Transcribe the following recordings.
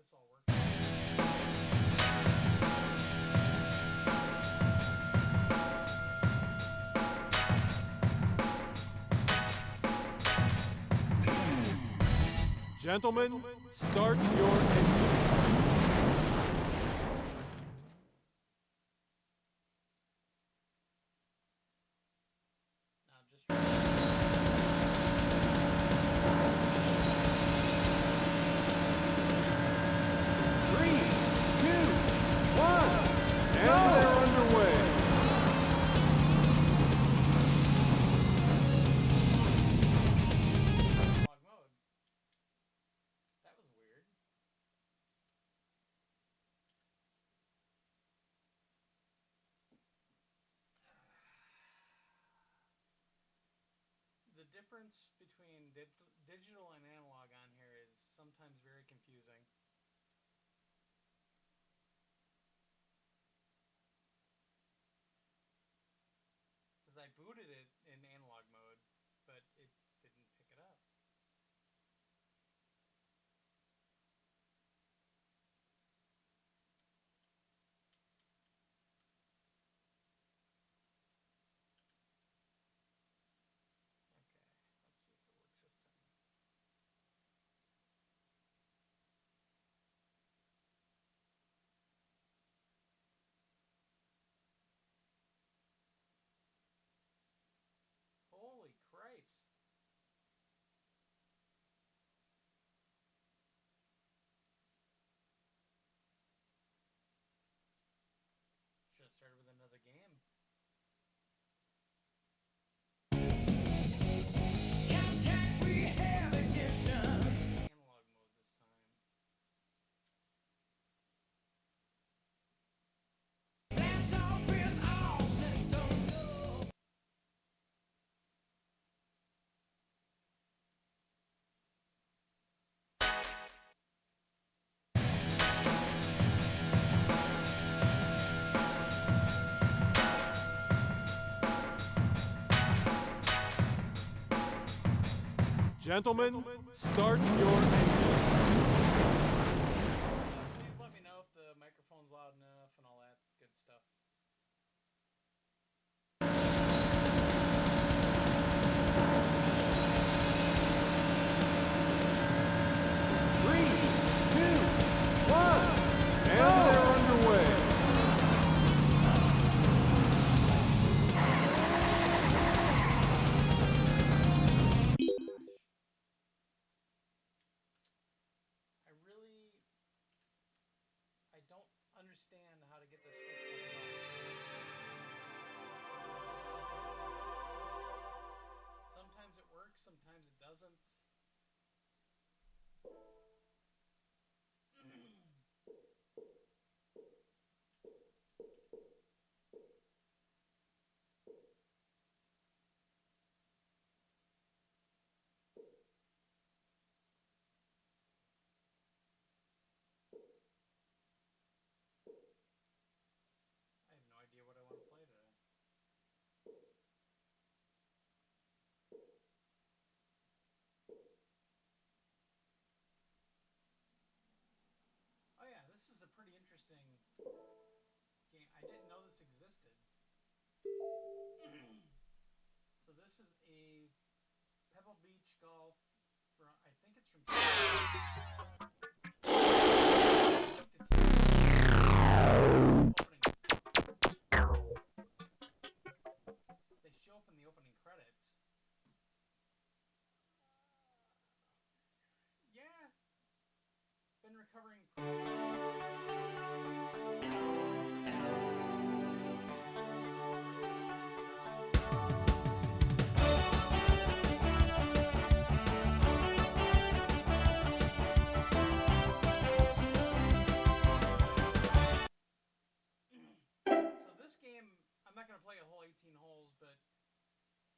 this all works. Gentlemen, start your engine. Now just 3, 2, 1, and they're underway. analog mode. That was weird. The difference between digital and analog on here is sometimes very confusing. Because I booted it in analog mode, but it didn't pick it up. Okay, let's see if it works this time. Holy cripes. Should have started with another game. Analog mode this time. Gentlemen, start your engine. Please let me know if the microphone's loud enough and all that good stuff. 3, 2, 1, and they're underway. I don't understand how to get this fixed on Sometimes it works, sometimes it doesn't. I have no idea what I want to play today. Oh yeah, this is a pretty interesting game. I didn't know this existed. So this is a Pebble Beach golf from, I think it's from They show up in the opening credits. Yeah. Been recovering. So this game, I'm not going to play a whole 18 holes, but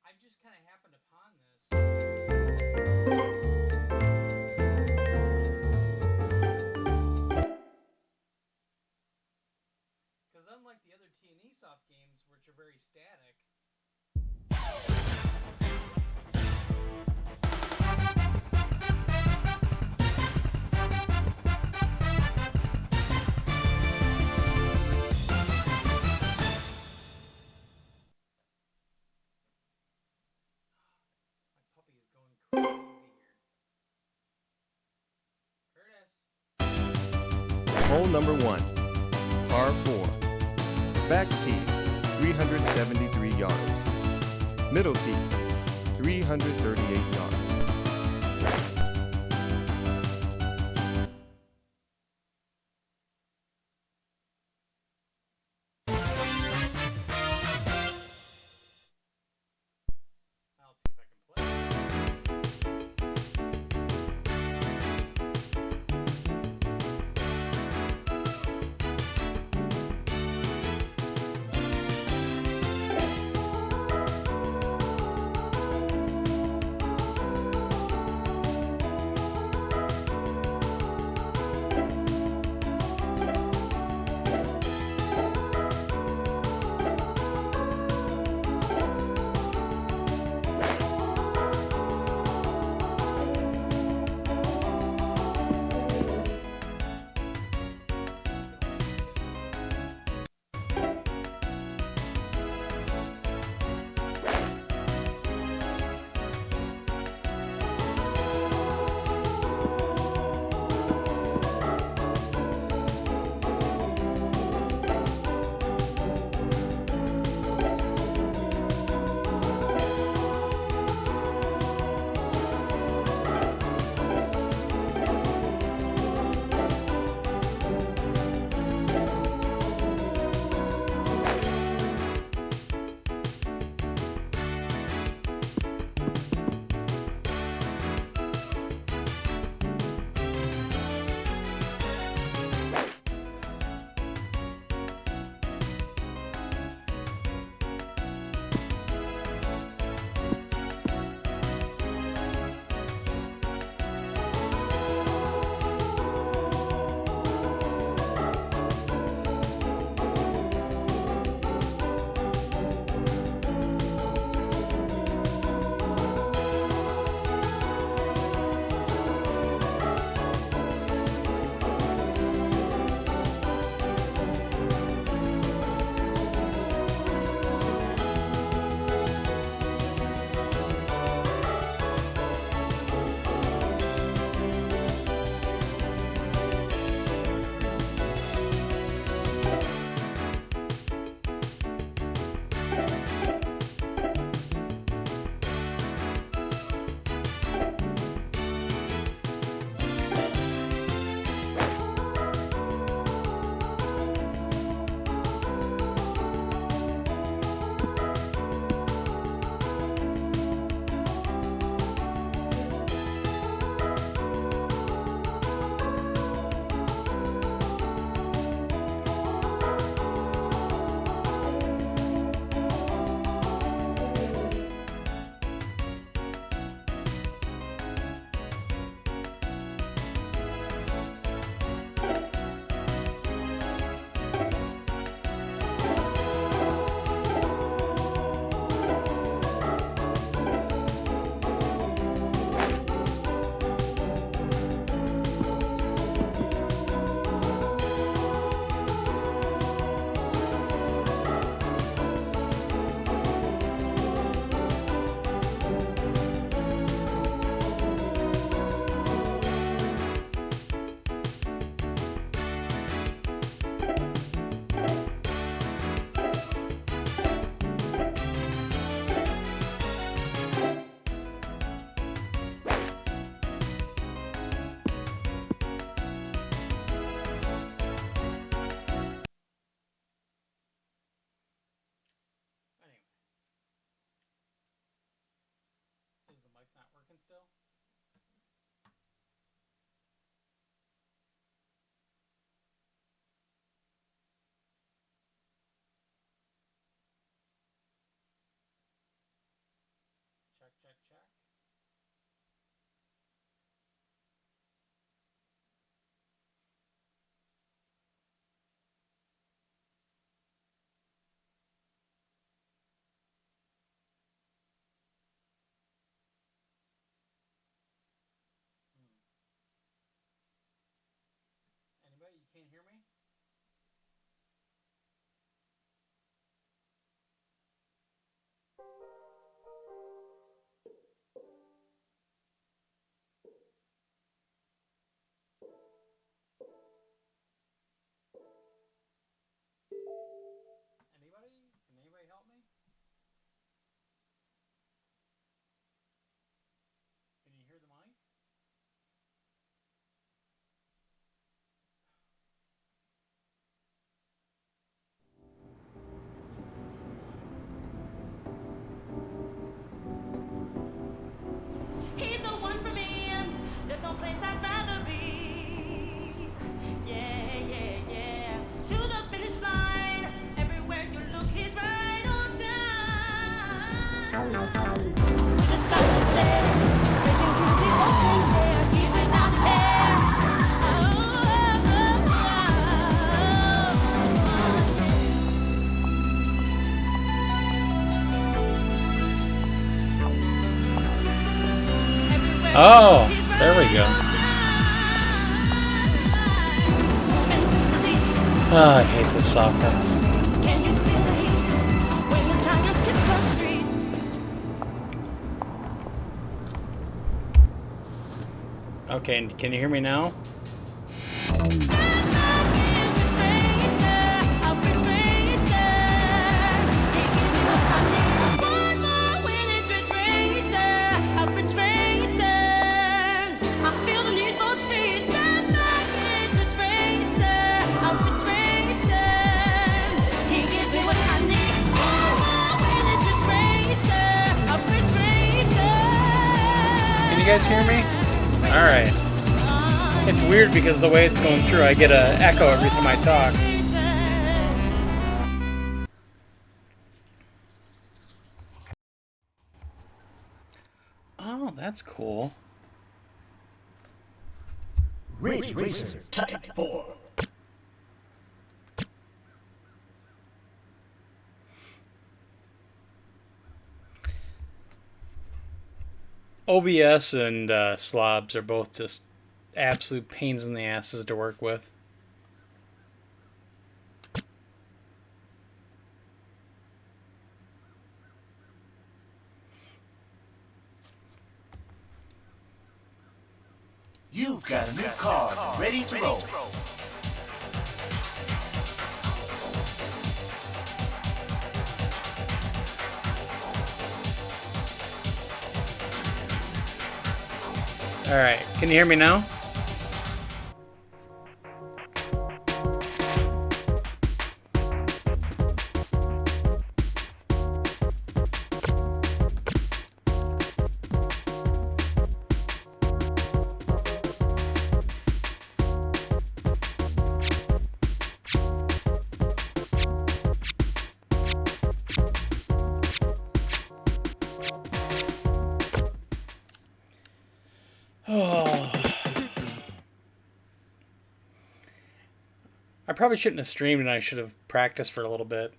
I just kind of happened upon this. Because unlike the other T&E Soft games, which are very static, Easy here. Curtis. Hole number 1, par 4. Back tees, 373 yards. Middle tees, 338 yards. Now let's see if I can play. Anyway. Is the mic not working still? Check, check, check. Anybody? You can't hear me? Oh, there we go. Oh, I hate this software. Okay, can you hear me now? Can you guys hear me? Alright. It's weird because the way it's going through, I get an echo every time I talk. Oh, that's cool. Ridge Racer Type 4. OBS and slobs are both just absolute pains in the asses to work with. You've got a new card ready to roll. Alright, can you hear me now? Oh. I probably shouldn't have streamed and I should have practiced for a little bit.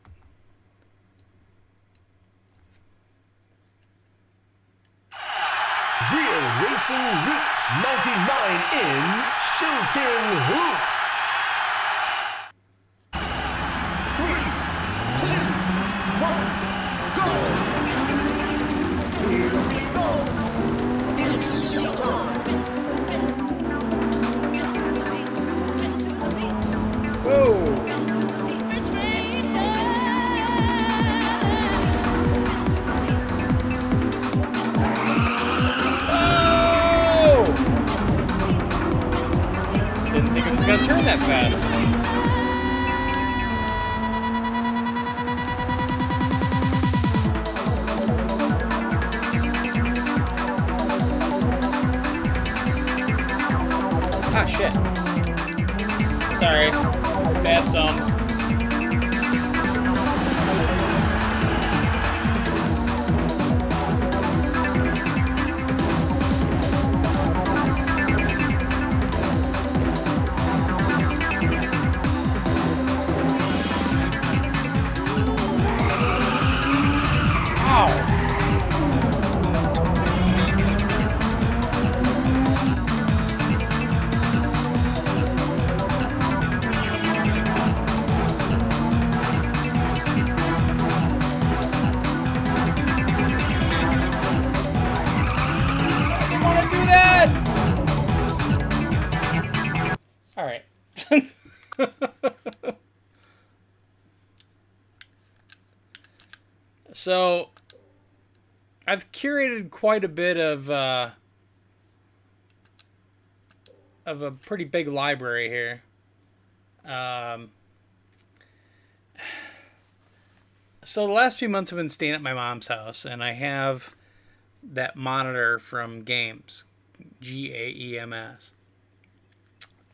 Real Racing Roots 99 in Shooting Hoops. 3, 2, 1, go! Here we go! It's showtime! Whoa! Didn't think it was gonna turn that fast. Ah, shit. Sorry. Bad thumb. Alright. So, I've curated quite a bit of a pretty big library here. So the last few months I've been staying at my mom's house, and I have that monitor from Games, GAEMS.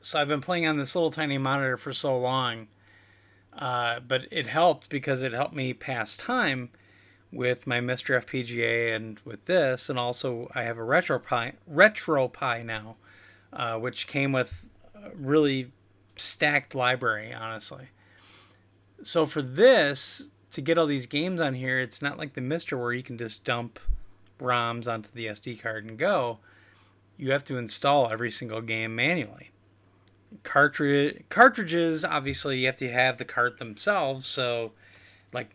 So I've been playing on this little tiny monitor for so long, but it helped because it helped me pass time with my Mr. FPGA and with this, and also I have a RetroPie now, which came with a really stacked library, honestly. So for this, to get all these games on here, it's not like the Mister where you can just dump ROMs onto the SD card and go. You have to install every single game manually. Cartridges, obviously, you have to have the cart themselves. So, like,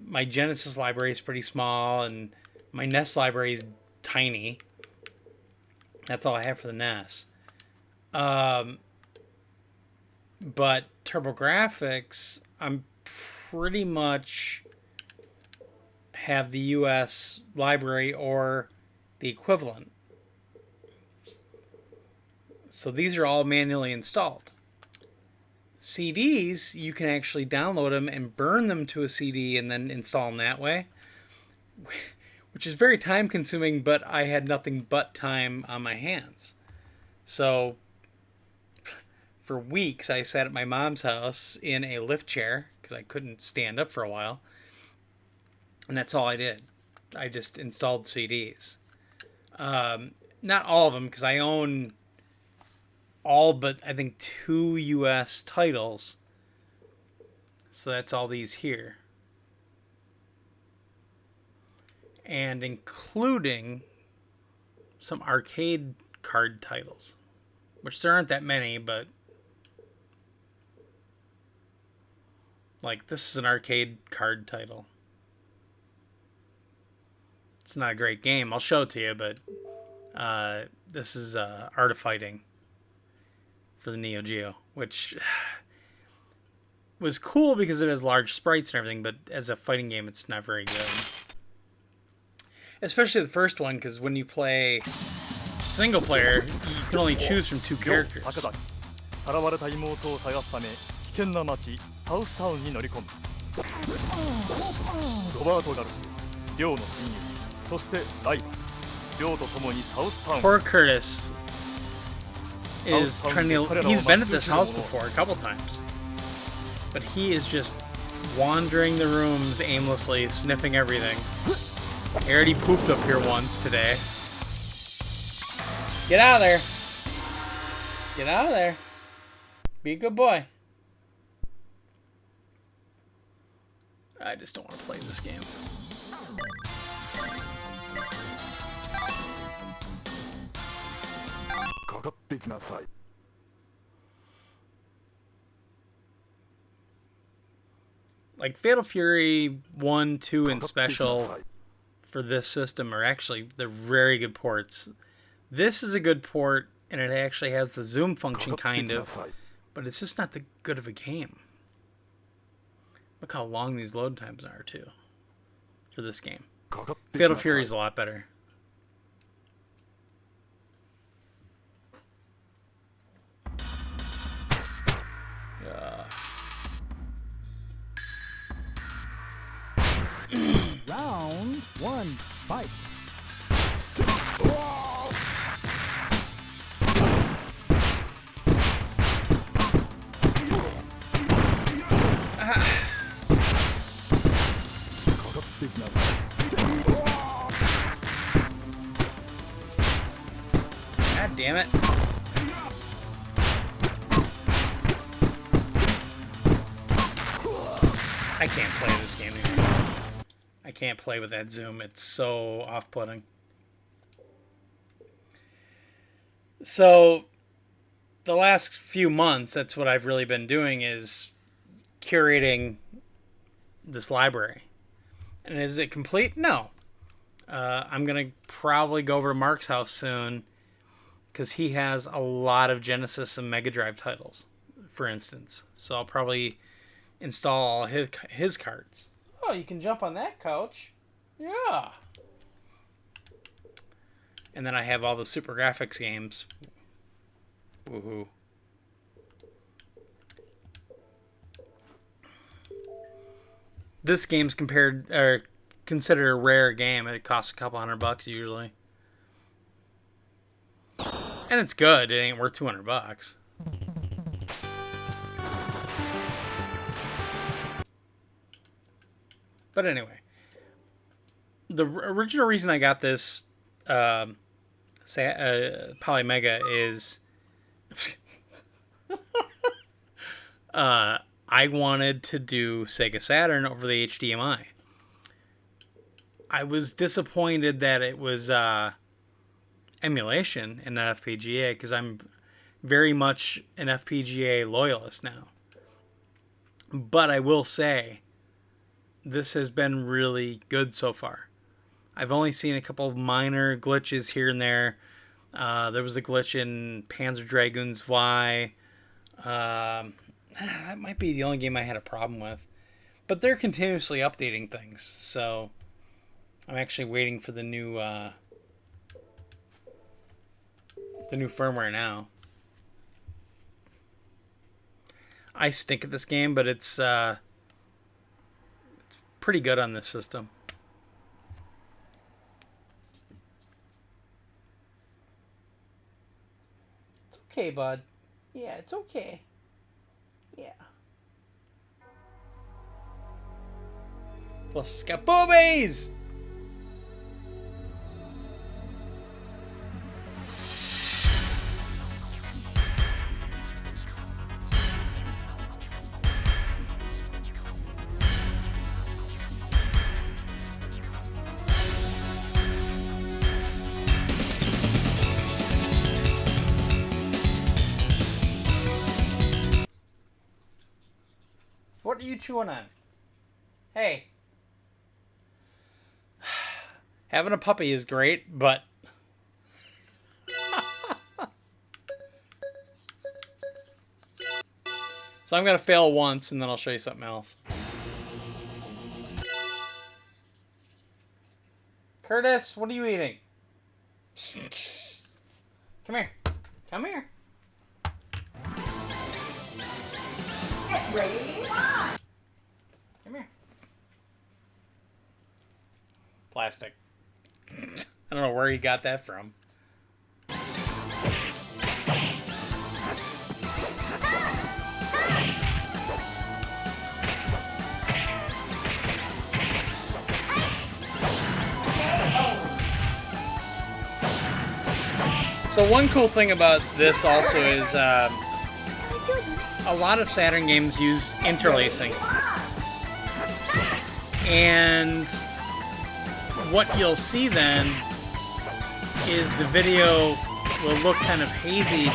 my Genesis library is pretty small, and my NES library is tiny. That's all I have for the NES. But TurboGrafx, I'm pretty much have the US library or the equivalent. So these are all manually installed. CDs, you can actually download them and burn them to a CD and then install them that way, which is very time consuming, but I had nothing but time on my hands. So for weeks, I sat at my mom's house in a lift chair because I couldn't stand up for a while. And that's all I did. I just installed CDs. Not all of them, because I own all but I think 2 US titles. So that's all these here. And including some arcade card titles, which there aren't that many, but like this is an arcade card title. It's not a great game. I'll show it to you, but this is Art of Fighting for the Neo Geo, which was cool because it has large sprites and everything, but as a fighting game, it's not very good. Especially the first one, because when you play single player, you can only choose from 2 characters. さらわれた妹を探すため危険な町サウスタウンに乗り込むロバート・ガルシア、リョウの親友、そしてライバル、リョウと共にサウスタウン Poor Curtis is trying to... He's been at this house before a couple times, but he is just wandering the rooms aimlessly, sniffing everything. He already pooped up here once today. Get out of there. Get out of there. Be a good boy. I just don't want to play this game. Like Fatal Fury 1, 2, and Special for this system are actually, they're very good ports. This is a good port, and it actually has the zoom function, kind of, but it's just not that good of a game. Look how long these load times are, too, for this game. Fatal Fury is a lot better. Round 1, fight. God damn it. I can't play this game anymore. I can't play with that zoom. It's so off-putting. So, the last few months, that's what I've really been doing, is curating this library. And is it complete? No. I'm going to probably go over to Mark's house soon, because he has a lot of Genesis and Mega Drive titles, for instance. So I'll probably install all his cards. Oh, you can jump on that couch. Yeah. And then I have all the Super Graphics games. Woohoo. This game's considered a rare game. It costs a couple $100 usually. And it's good. It ain't worth $200. But anyway, original reason I got this Polymega is I wanted to do Sega Saturn over the HDMI. I was disappointed that it was emulation and not FPGA, because I'm very much an FPGA loyalist now. But I will say, this has been really good so far. I've only seen a couple of minor glitches here and there. There was a glitch in Panzer Dragoons Y. That might be the only game I had a problem with. But they're continuously updating things, so I'm actually waiting for the new firmware now. I stink at this game, but it's pretty good on this system. It's okay, bud. Yeah, it's okay. Yeah. Plus, it's got boobies! What are you chewing on? Hey. Having a puppy is great, but... So I'm going to fail once, and then I'll show you something else. Curtis, what are you eating? Come here. Come here. Get ready. Come here. Plastic. I don't know where he got that from. So one cool thing about this also is a lot of Saturn games use interlacing. And what you'll see then is the video will look kind of hazy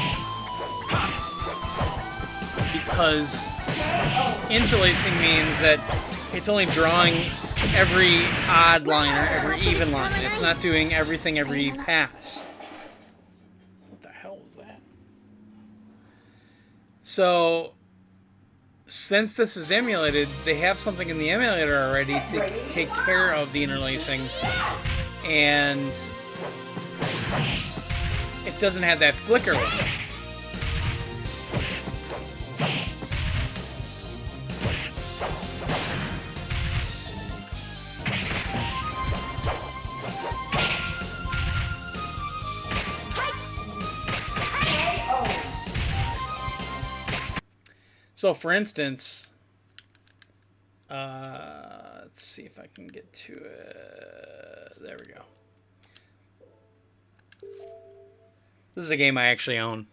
because interlacing means that it's only drawing every odd line or every even line. It's not doing everything every pass. What the hell was that? So, since this is emulated, they have something in the emulator already to take care of the interlacing, and it doesn't have that flicker with it. So, for instance, let's see if I can get to it. There we go. This is a game I actually own.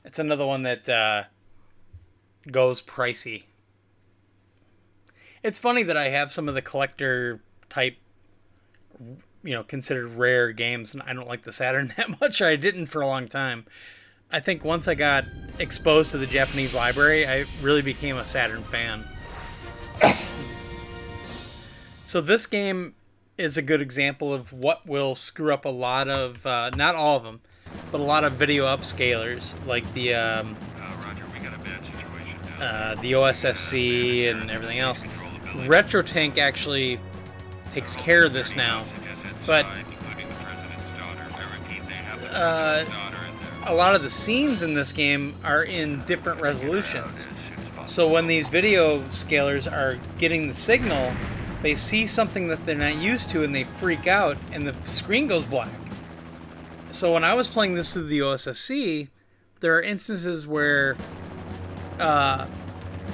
It's another one that goes pricey. It's funny that I have some of the collector type, considered rare games, and I don't like the Saturn that much, or I didn't for a long time. I think once I got exposed to the Japanese library, I really became a Saturn fan. So this game is a good example of what will screw up a lot of, not all of them, but a lot of video upscalers, like the OSSC and everything else. RetroTank actually takes care of this now, but a lot of the scenes in this game are in different resolutions. So when these video scalers are getting the signal, they see something that they're not used to and they freak out and the screen goes black. So when I was playing this through the OSSC, there are instances where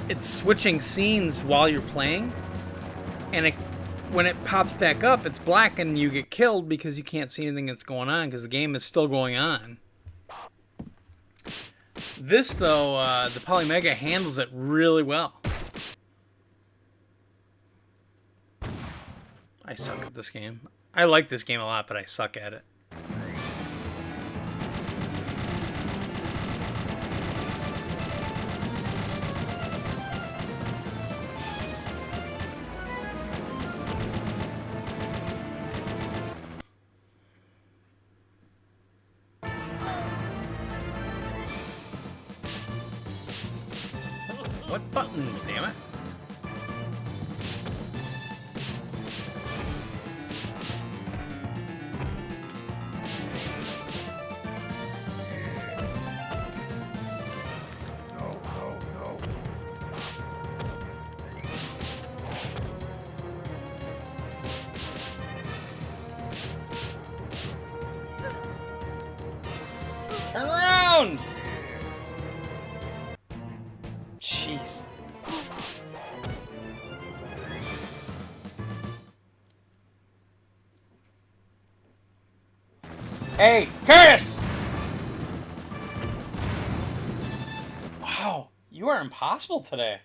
it's switching scenes while you're playing, and when it pops back up, it's black and you get killed because you can't see anything that's going on because the game is still going on. This, though, the Polymega handles it really well. I suck at this game. I like this game a lot, but I suck at it. What button, damn it? Turn around! Jeez. Hey, Curtis! Wow, you are impossible today.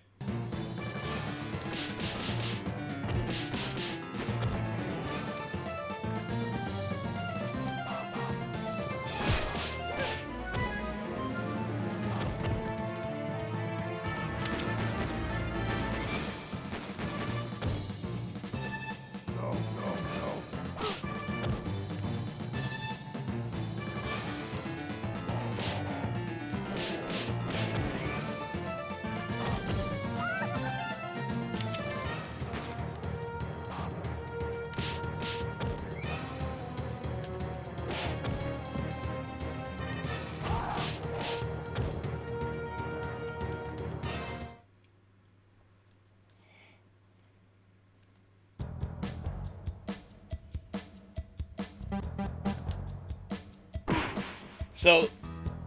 So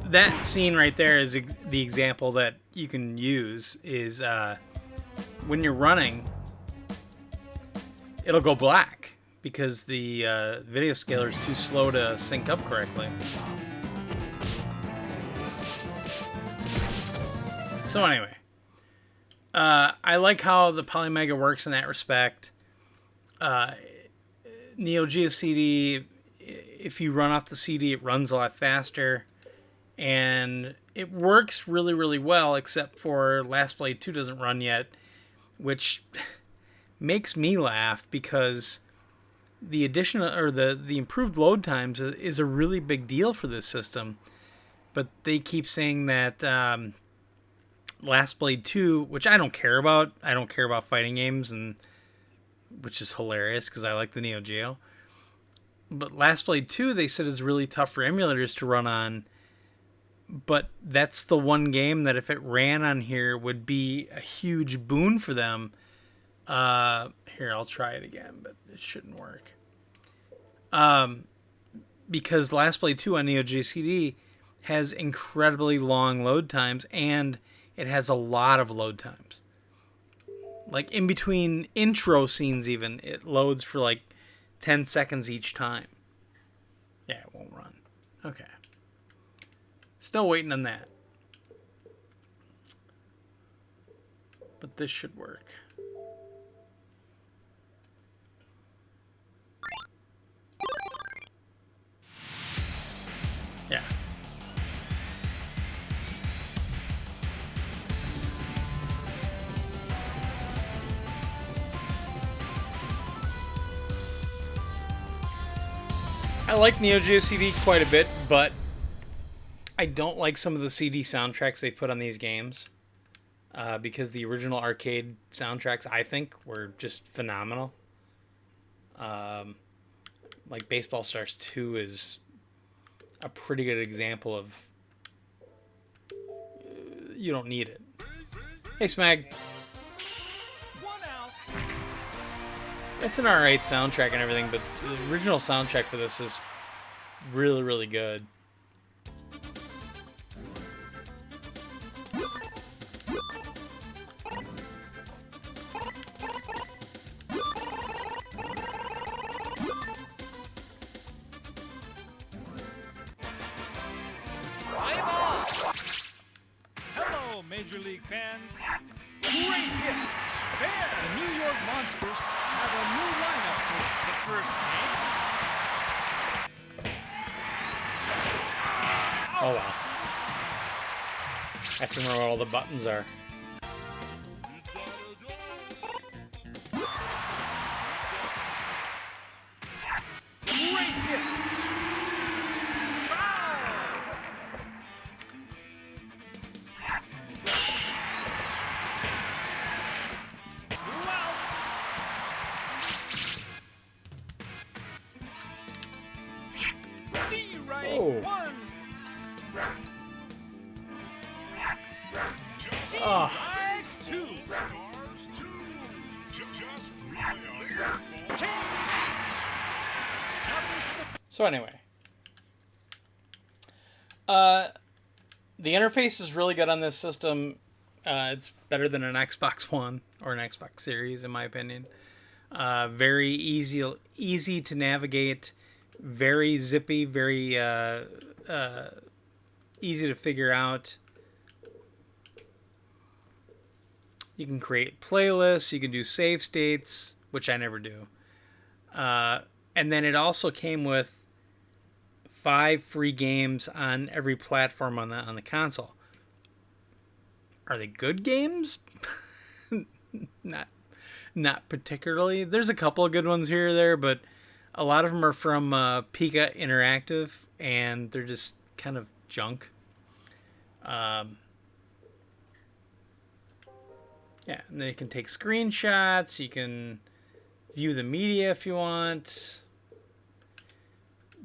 that scene right there is the example that you can use is when you're running, it'll go black because the video scaler is too slow to sync up correctly. So anyway, I like how the Polymega works in that respect. Neo Geo CD, if you run off the CD, it runs a lot faster, and it works really, really well, except for Last Blade 2 doesn't run yet, which makes me laugh because the addition or the improved load times is a really big deal for this system, but they keep saying that Last Blade 2, which I don't care about. I don't care about fighting games, and which is hilarious because I like the Neo Geo. But Last Blade 2, they said, is really tough for emulators to run on. But that's the one game that if it ran on here would be a huge boon for them. Here, I'll try it again, but it shouldn't work. Because Last Blade 2 on Neo Geo CD has incredibly long load times, and it has a lot of load times. Like in between intro scenes even, it loads for like 10 seconds each time. Yeah, it won't run. Okay. Still waiting on that. But this should work. Yeah. I like Neo Geo CD quite a bit, but I don't like some of the CD soundtracks they put on these games. Because the original arcade soundtracks, I think, were just phenomenal. Like Baseball Stars 2 is a pretty good example of you don't need it. Hey, Smag. It's an alright soundtrack and everything, but the original soundtrack for this is really, really good. fans. Great hit. There. The New York Monsters have a new lineup for The first game. Oh wow. I have to remember what all the buttons are. Great hit. Oh. Oh. So anyway, the interface is really good on this system. It's better than an Xbox One or an Xbox Series, in my opinion. Very easy to navigate, very zippy, very easy to figure out. You can create playlists, you can do save states, which I never do. And then it also came with 5 free games on every platform on the console. Are they good games? Not particularly. There's a couple of good ones here or there, but a lot of them are from Pika Interactive, and they're just kind of junk. Yeah, and then you can take screenshots. You can view the media if you want.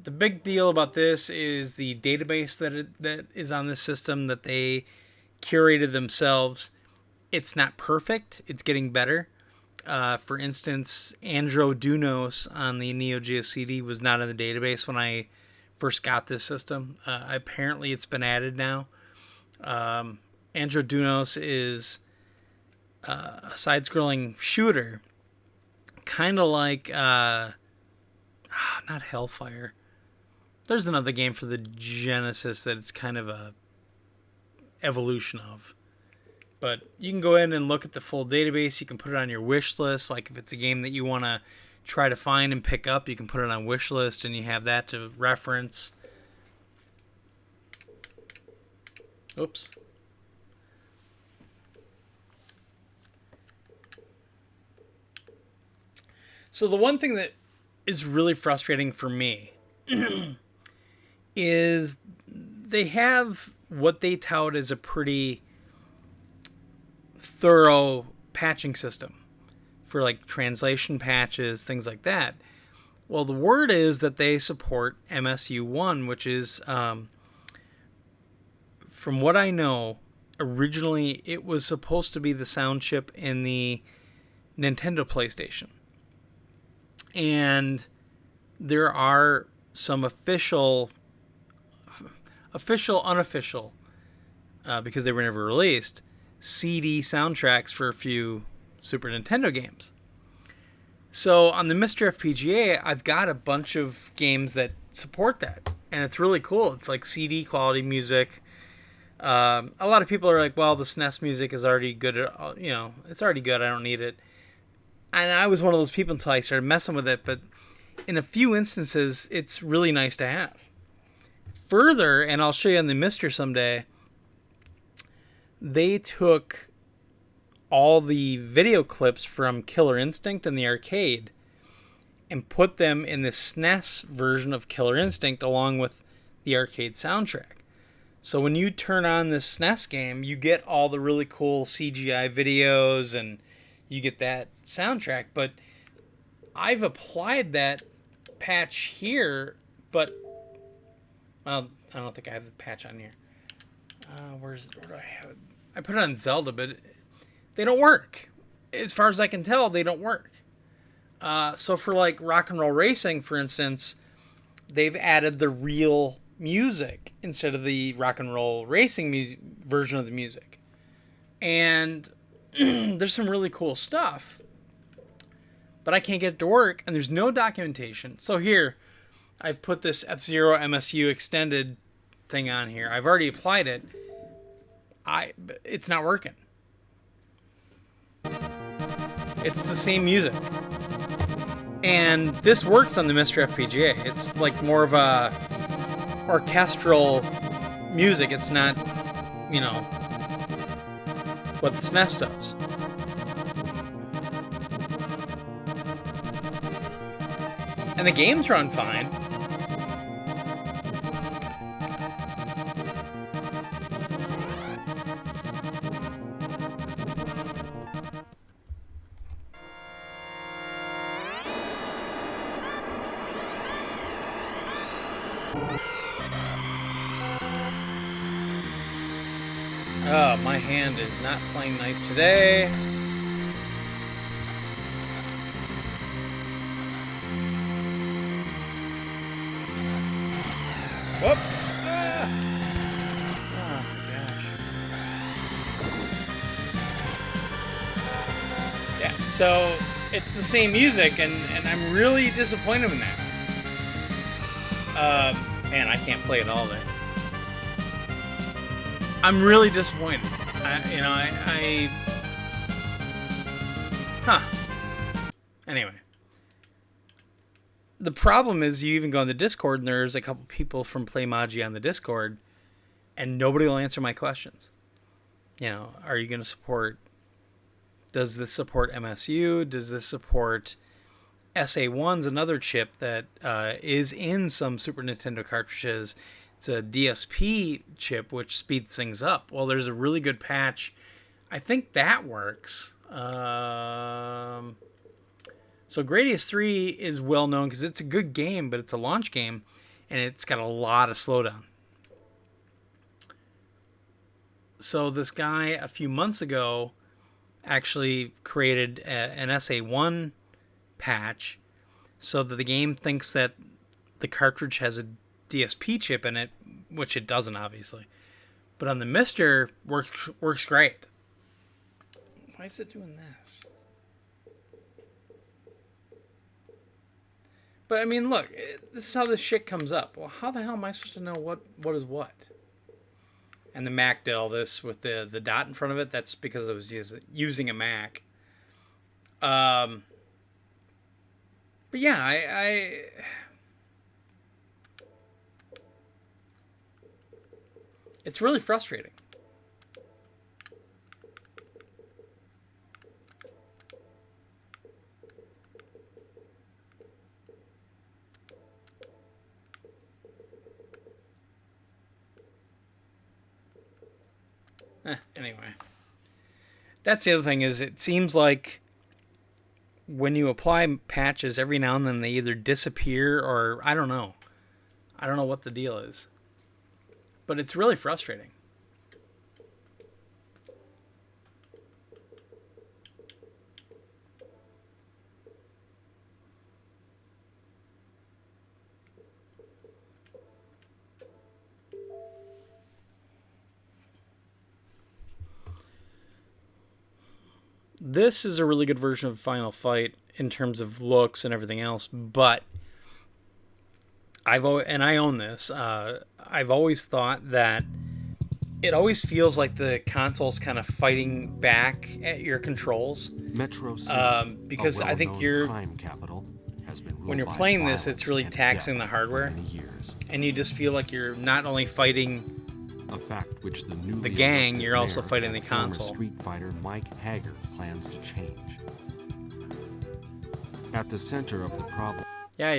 The big deal about this is the database that is on this system that they curated themselves. It's not perfect. It's getting better. For instance, Androdunos on the Neo Geo CD was not in the database when I first got this system. Apparently, it's been added now. Androdunos is a side-scrolling shooter, kind of like not Hellfire. There's another game for the Genesis that it's kind of a evolution of. But you can go in and look at the full database. You can put it on your wish list. Like if it's a game that you want to try to find and pick up, you can put it on wish list and you have that to reference. Oops. So the one thing that is really frustrating for me is they have what they tout as a pretty thorough patching system for like translation patches, things like that. Well, the word is that they support MSU1, which is, from what I know, originally it was supposed to be the sound chip in the Nintendo PlayStation. And there are some official, unofficial, because they were never released, CD soundtracks for a few Super Nintendo games. So on the Mr. FPGA, I've got a bunch of games that support that. And it's really cool. It's like CD quality music. A lot of people are like, well, the SNES music is already good. It's already good. I don't need it. And I was one of those people until I started messing with it. But in a few instances, it's really nice to have. Further, and I'll show you on the Mister someday, they took all the video clips from Killer Instinct and the arcade and put them in the SNES version of Killer Instinct along with the arcade soundtrack. So when you turn on this SNES game, you get all the really cool CGI videos and you get that soundtrack. But I've applied that patch here, but well, I don't think I have the patch on here. Where do I have it? I put it on Zelda, but they don't work. As far as I can tell, they don't work. So for like Rock and Roll Racing, for instance, they've added the real music instead of the Rock and Roll Racing version of the music. And there's some really cool stuff, but I can't get it to work, and there's no documentation. So here, I've put this F-Zero MSU extended thing on here. I've already applied it. It's not working. It's the same music. And this works on the Mr. FPGA. It's like more of a orchestral music. It's not, you know, what the SNES does. And the games run fine. Oh, my hand is not playing nice today. Whoop! Ah. Oh my gosh. Yeah, so it's the same music, and I'm really disappointed in that. Man, I can't play it all there. I'm really disappointed. Anyway. The problem is you even go on the Discord and there's a couple people from Playmagia on the Discord and nobody will answer my questions. You know, are you going to support... Does this support MSU? Does this support... SA1's another chip that is in some Super Nintendo cartridges. It's a DSP chip, which speeds things up. Well, there's a really good patch. I think that works. So Gradius 3 is well known because it's a good game, but it's a launch game, and it's got a lot of slowdown. So this guy, a few months ago, actually created an SA1 patch so that the game thinks that the cartridge has a DSP chip in it, which it doesn't, obviously. But on the Mister, works great. Why is it doing this? But I mean, look, this is how this shit comes up. Well, how the hell am I supposed to know what is what? And the Mac did all this with the dot in front of it. That's because I was using a Mac. But yeah, I it's really frustrating. Anyway. That's the other thing is it seems like when you apply patches every now and then they either disappear or I don't know. I don't know what the deal is. But it's really frustrating. This is a really good version of Final Fight in terms of looks and everything else, but I own this. I've always thought that it always feels like the console's kind of fighting back at your controls. Metro City, because I think crime capital, has been when you're playing this, it's really taxing the hardware, and you just feel like you're not only fighting a fact which the gang, you're also fighting the console. Street Fighter Mike Hager plans to change. At the center of the problem. Yeah.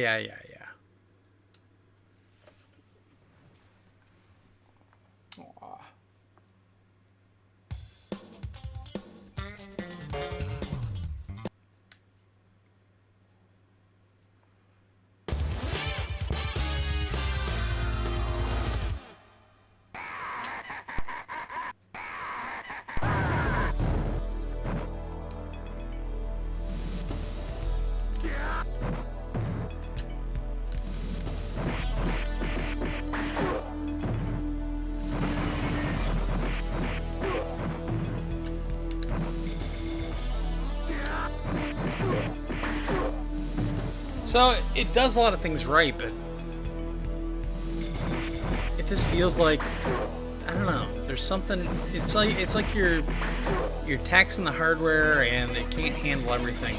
So it does a lot of things right, but it just feels like I don't know. There's something. It's like you're you're taxing the hardware and it can't handle everything.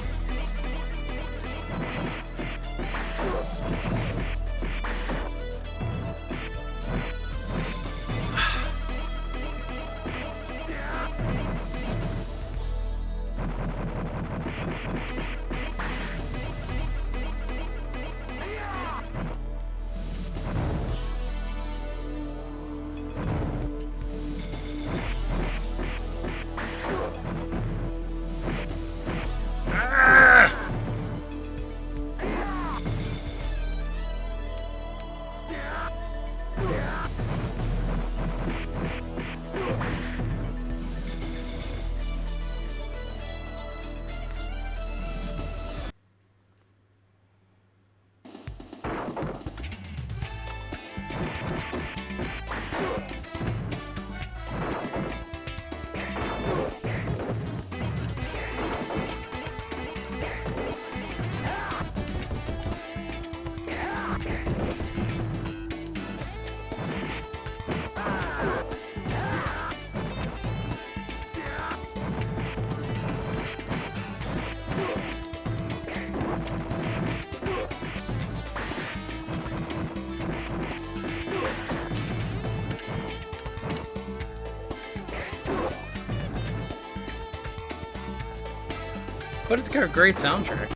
But it's got a great soundtrack.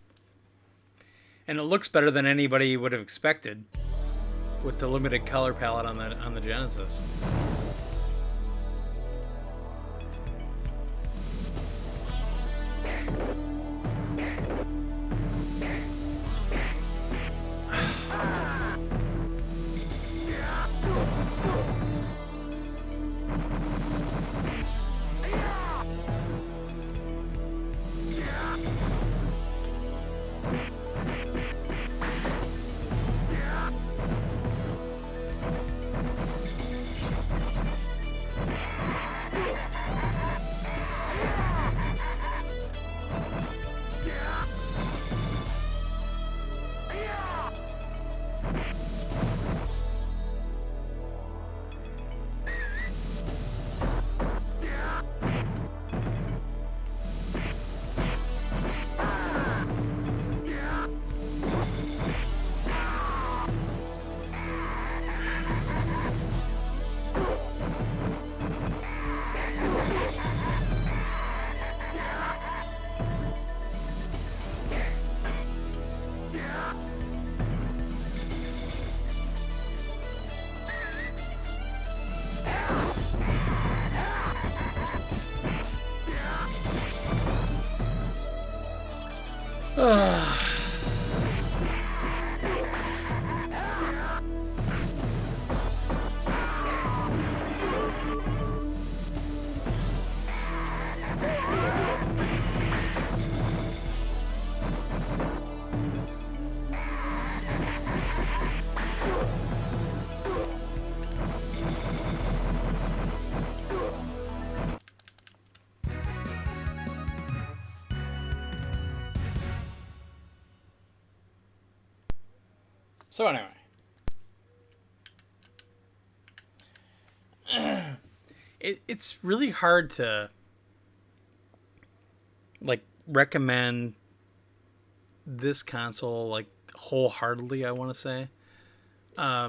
And it looks better than anybody would have expected with the limited color palette on the Genesis. So anyway, it's really hard to like recommend this console like wholeheartedly, I want to say,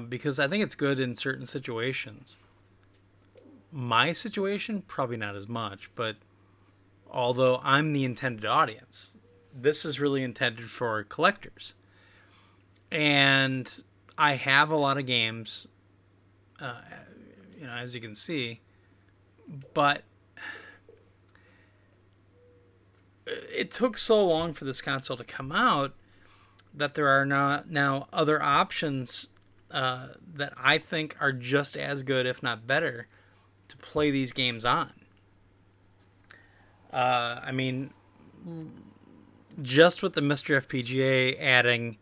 because I think it's good in certain situations. My situation, probably not as much, but although I'm the intended audience, this is really intended for collectors. And I have a lot of games, as you can see, but it took so long for this console to come out that there are now other options that I think are just as good, if not better, to play these games on. I mean, just with the Mr. FPGA adding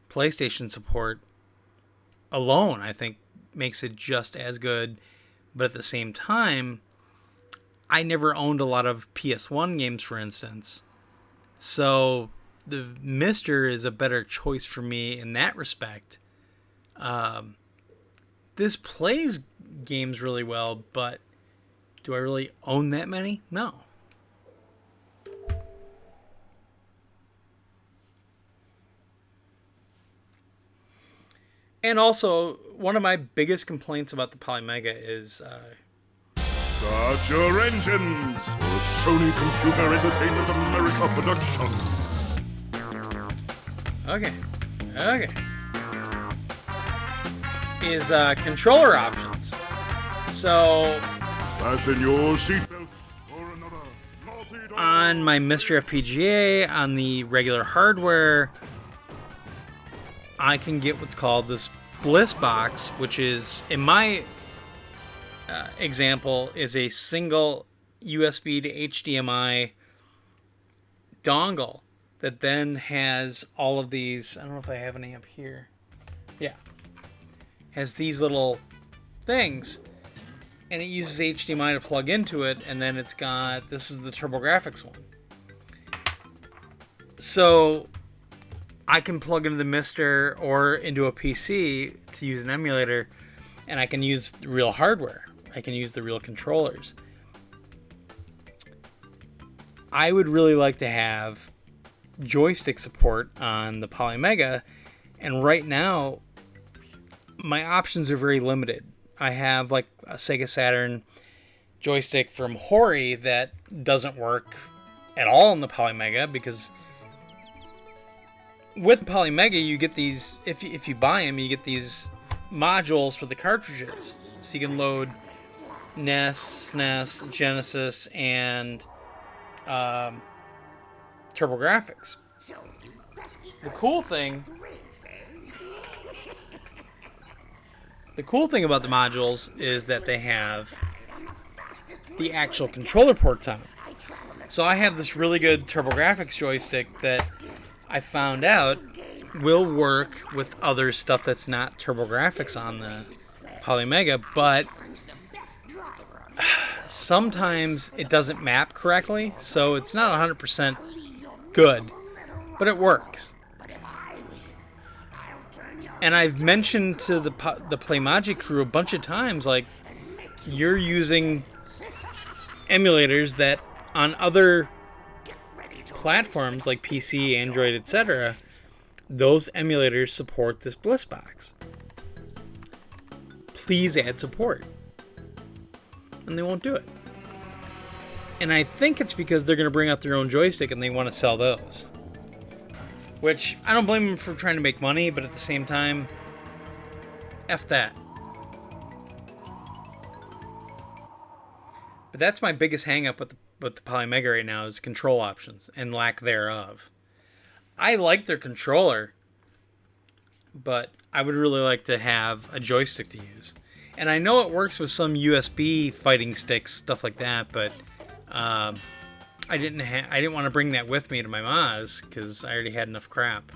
PlayStation support alone, I think makes it just as good. But at the same time, I never owned a lot of PS1 games, for instance. So the Mr. is a better choice for me in that respect. This plays games really well, but do I really own that many? No. And also, one of my biggest complaints about the Polymega is Start your engines! A Sony Computer Entertainment America production. okay, is controller options. So Fasten your seatbelts for another naughty dog. on my Mr. FPGA, on the regular hardware, I can get what's called this Bliss box, which is, in my example, is a single USB to HDMI dongle that then has all of these. I don't know if I have any up here. Yeah, has these little things, and it uses HDMI to plug into it, and then it's got, this is the TurboGrafx one. So I can plug into the Mister or into a PC to use an emulator, and I can use the real hardware. I can use the real controllers. I would really like to have joystick support on the Polymega, and right now my options are very limited. I have like a Sega Saturn joystick from Hori that doesn't work at all in the Polymega, because with Polymega you get these, if you buy them, you get these modules for the cartridges, so you can load NES, SNES, Genesis, and TurboGrafx. The cool thing about the modules is that they have the actual controller ports on them. So I have this really good TurboGrafx joystick that I found out will work with other stuff that's not TurboGrafx on the Polymega, but sometimes it doesn't map correctly, so it's not 100% good, but it works. And I've mentioned to the Playmagic crew a bunch of times, like, you're using emulators that on other platforms like PC, Android, etc., those emulators support this Bliss box. Please add support. And they won't do it. And I think it's because they're going to bring out their own joystick and they want to sell those. Which, I don't blame them for trying to make money, but at the same time, F that. But that's my biggest hang-up with the Polymega right now, is control options and lack thereof. I like their controller, but I would really like to have a joystick to use. And I know it works with some USB fighting sticks, stuff like that, but I didn't want to bring that with me to my Maz because I already had enough crap.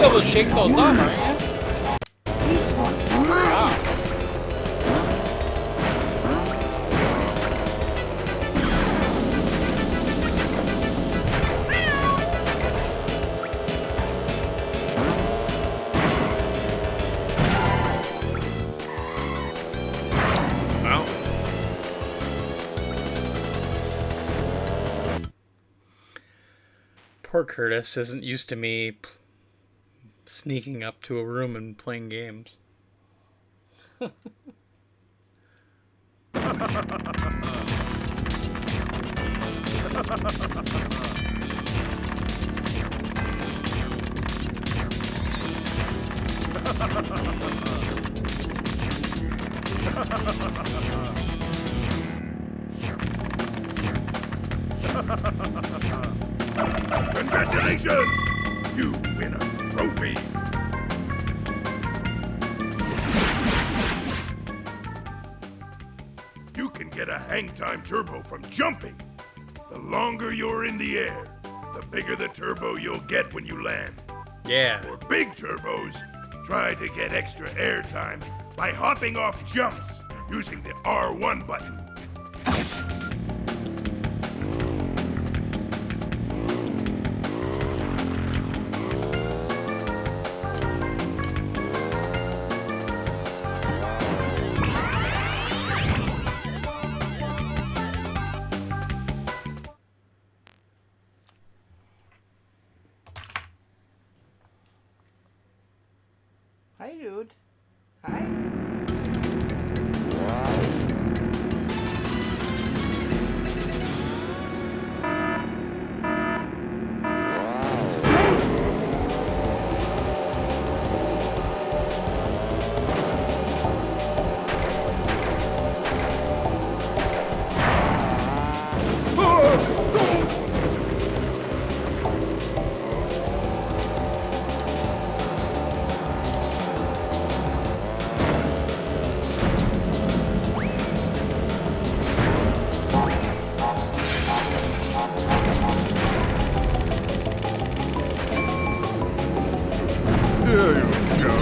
be able to shake those off, aren't you? This one's mine. Wow. Wow. Poor Curtis isn't used to me sneaking up to a room and playing games. Congratulations! You win a trophy! You can get a hang time turbo from jumping. The longer you're in the air, the bigger the turbo you'll get when you land. Yeah. For big turbos, try to get extra air time by hopping off jumps using the R1 button. Hi, dude. Hi. There you go.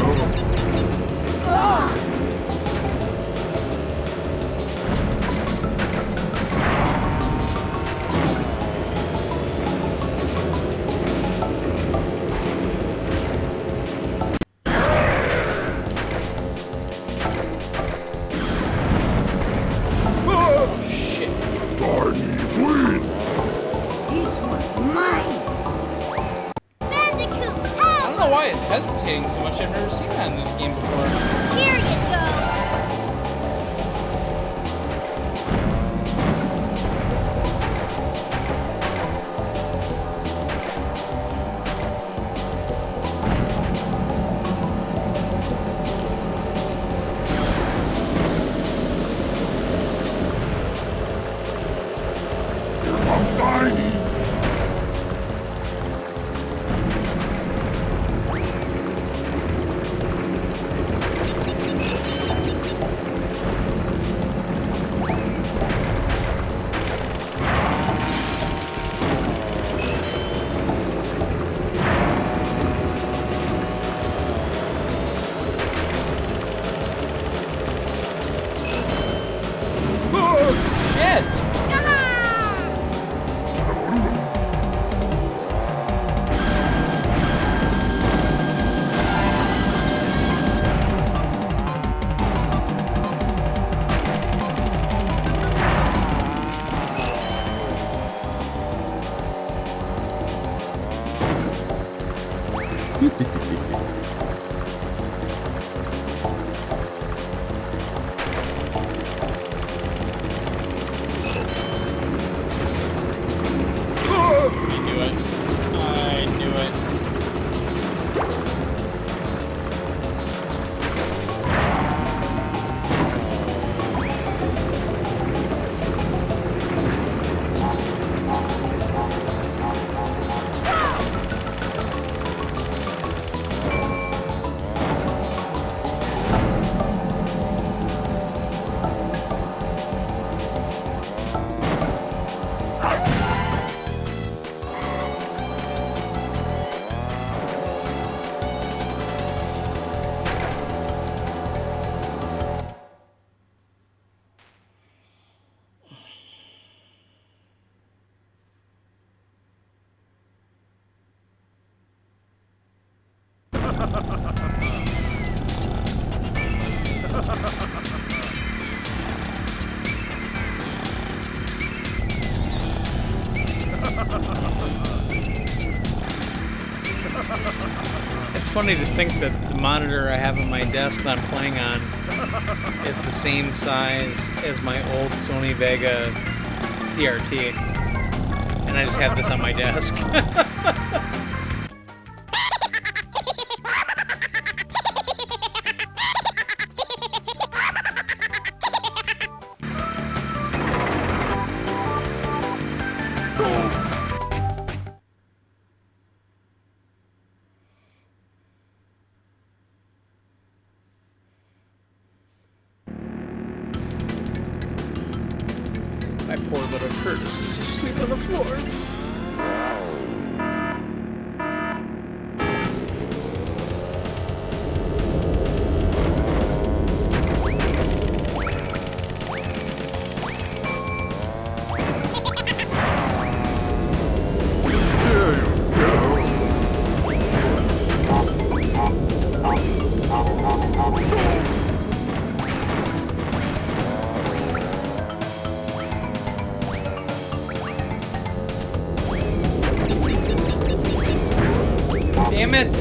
Shit. Barney win! This one's mine. Bandicoot, I don't know why it's hesitating so much. I've never seen that in this game before. here you go. I'm Barney! Shit! I knew it. I knew it. It's funny to think that the monitor I have on my desk that I'm playing on is the same size as my old Sony Vega CRT. And I just have this on my desk. My poor little Curtis is asleep on the floor. Damn it!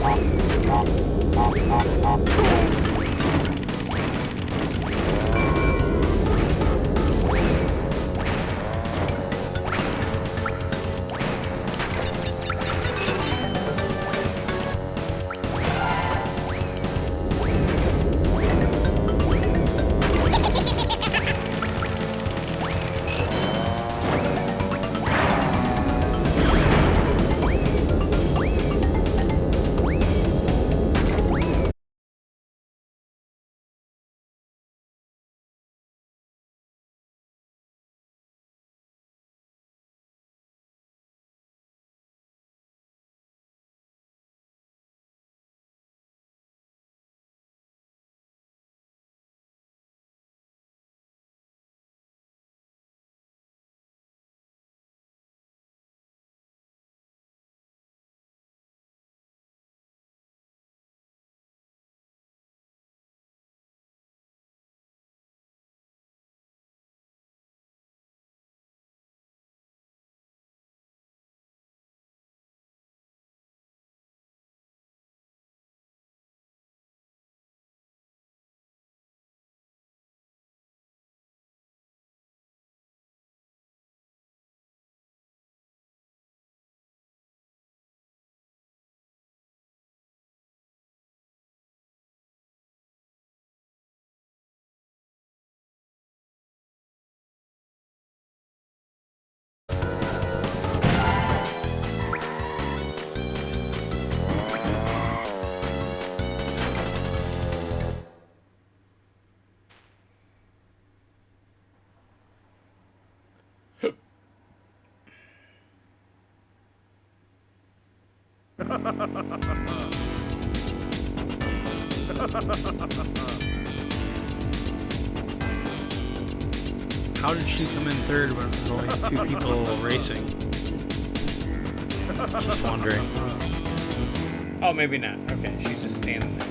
How did she come in third when it was only two people racing? Just wondering. Oh, maybe not. Okay, she's just standing there.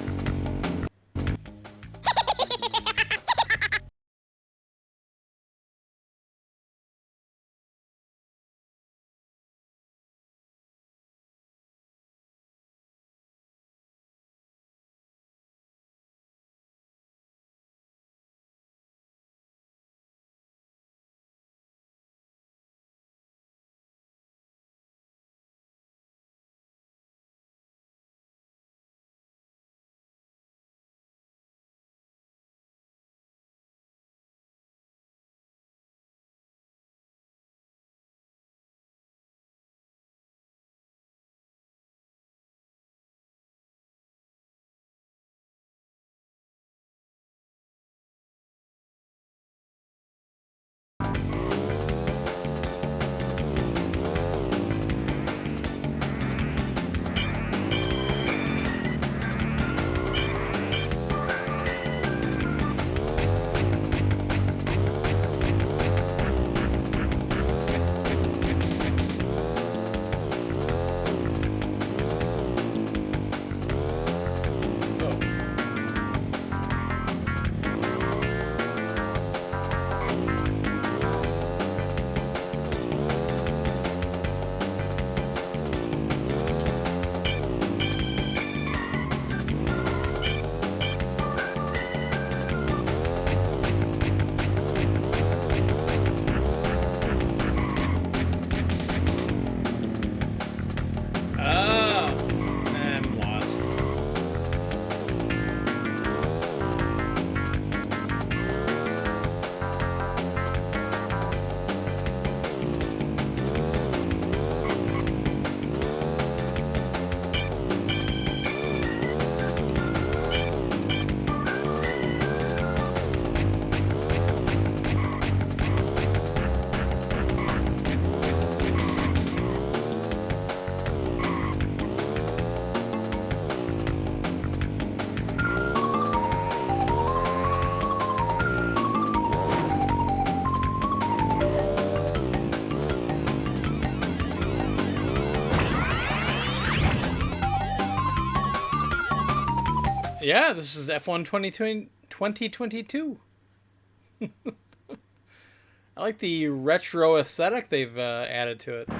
Yeah, this is F1 2022. I like the retro aesthetic they've added to it.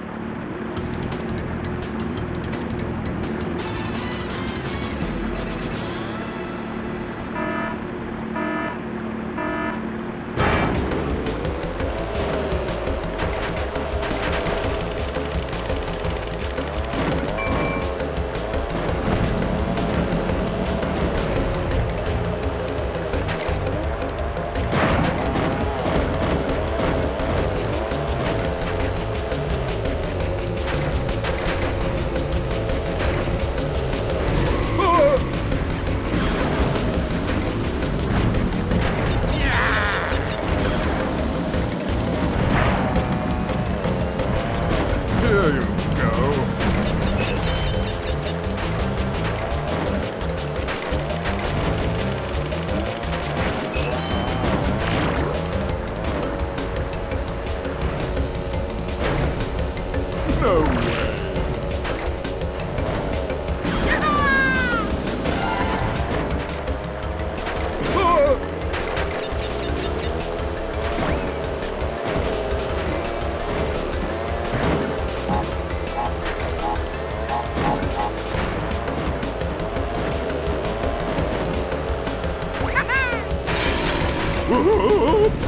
There you go. No way. Whoops.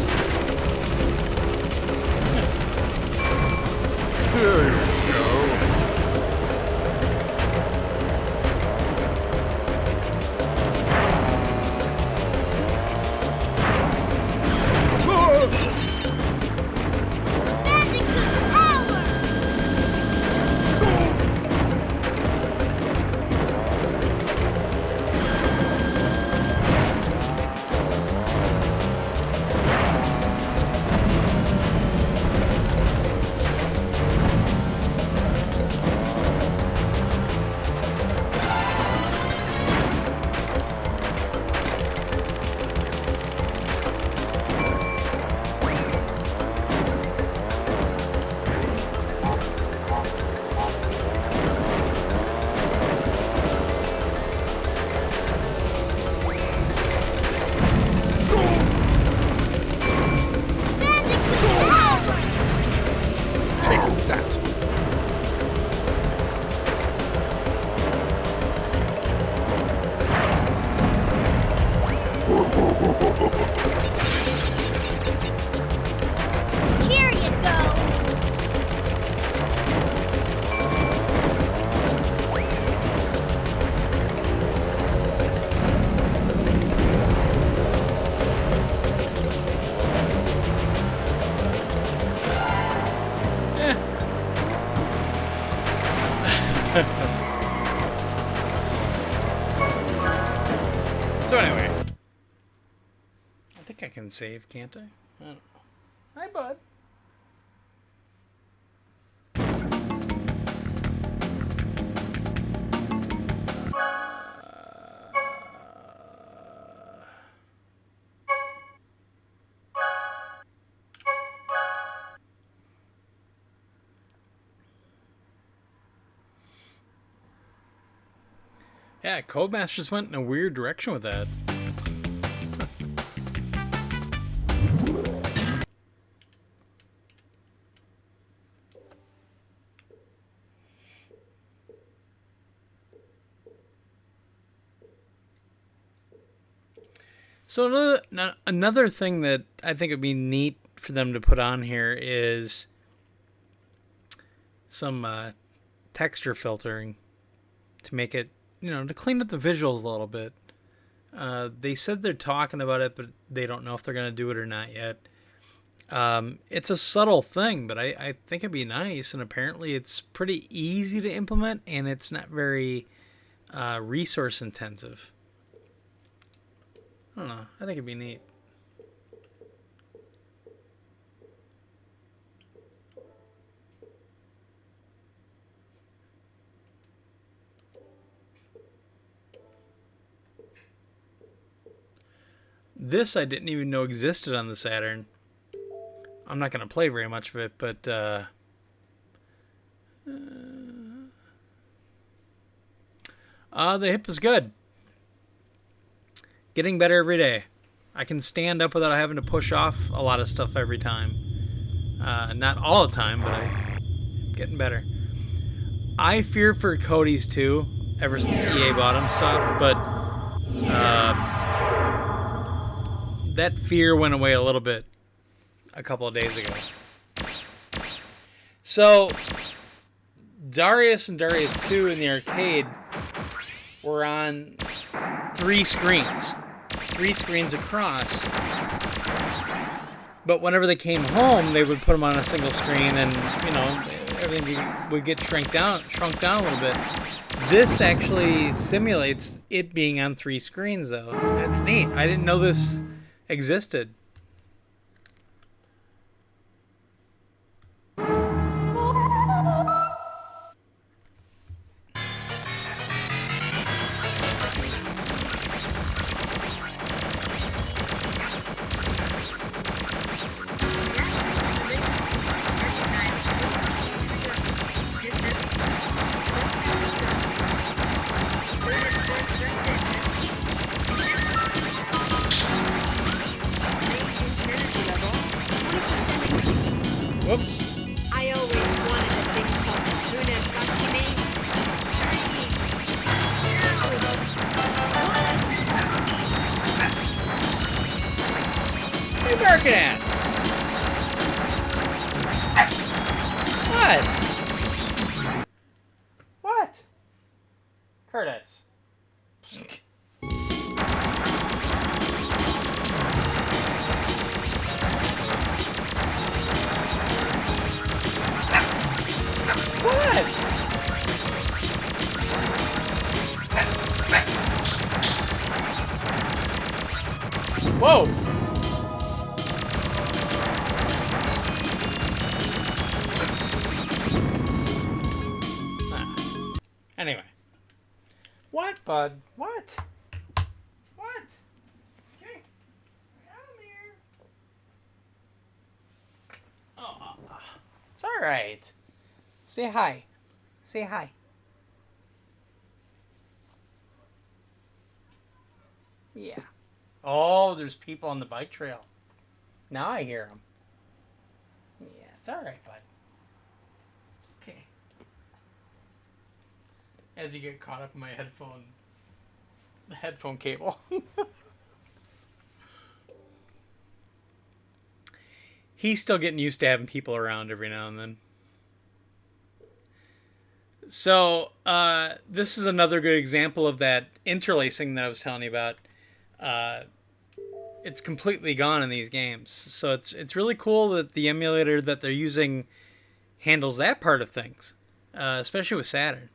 There you go. Here you go. So anyway, I think I can save, can't I? I don't know. Hi, bud. Yeah, Codemasters went in a weird direction with that. So another thing that I think would be neat for them to put on here is some texture filtering to make it, to clean up the visuals a little bit. They said they're talking about it, but they don't know if they're going to do it or not yet. It's a subtle thing, but I think it'd be nice, and apparently it's pretty easy to implement, and it's not very resource intensive. I don't know. I think it'd be neat. This I didn't even know existed on the Saturn. I'm not going to play very much of it, but the hip is good. Getting better every day. I can stand up without having to push off a lot of stuff every time. Not all the time, but I'm getting better. I fear for Cody's too, ever since EA bought him stuff, but that fear went away a little bit a couple of days ago. So, Darius and Darius 2 in the arcade were on 3 screens. 3 screens across. But whenever they came home, they would put them on a single screen and, you know, everything would get shrunk down a little bit. This actually simulates it being on 3 screens, though. That's neat. I didn't know this existed. Whoops. I always wanted a thing called tuna sashimi. What are you barking at? What? What? Curtis. What? Whoa! Anyway. What, bud? What? What? Okay. Come here. Oh, it's all right. Say hi. Say hi. Yeah. Oh, there's people on the bike trail. Now I hear them. Yeah, it's all right, bud. Okay. As you get caught up in my headphone cable. He's still getting used to having people around every now and then. So, this is another good example of that interlacing that I was telling you about. It's completely gone in these games. So it's really cool that the emulator that they're using handles that part of things, especially with Saturn.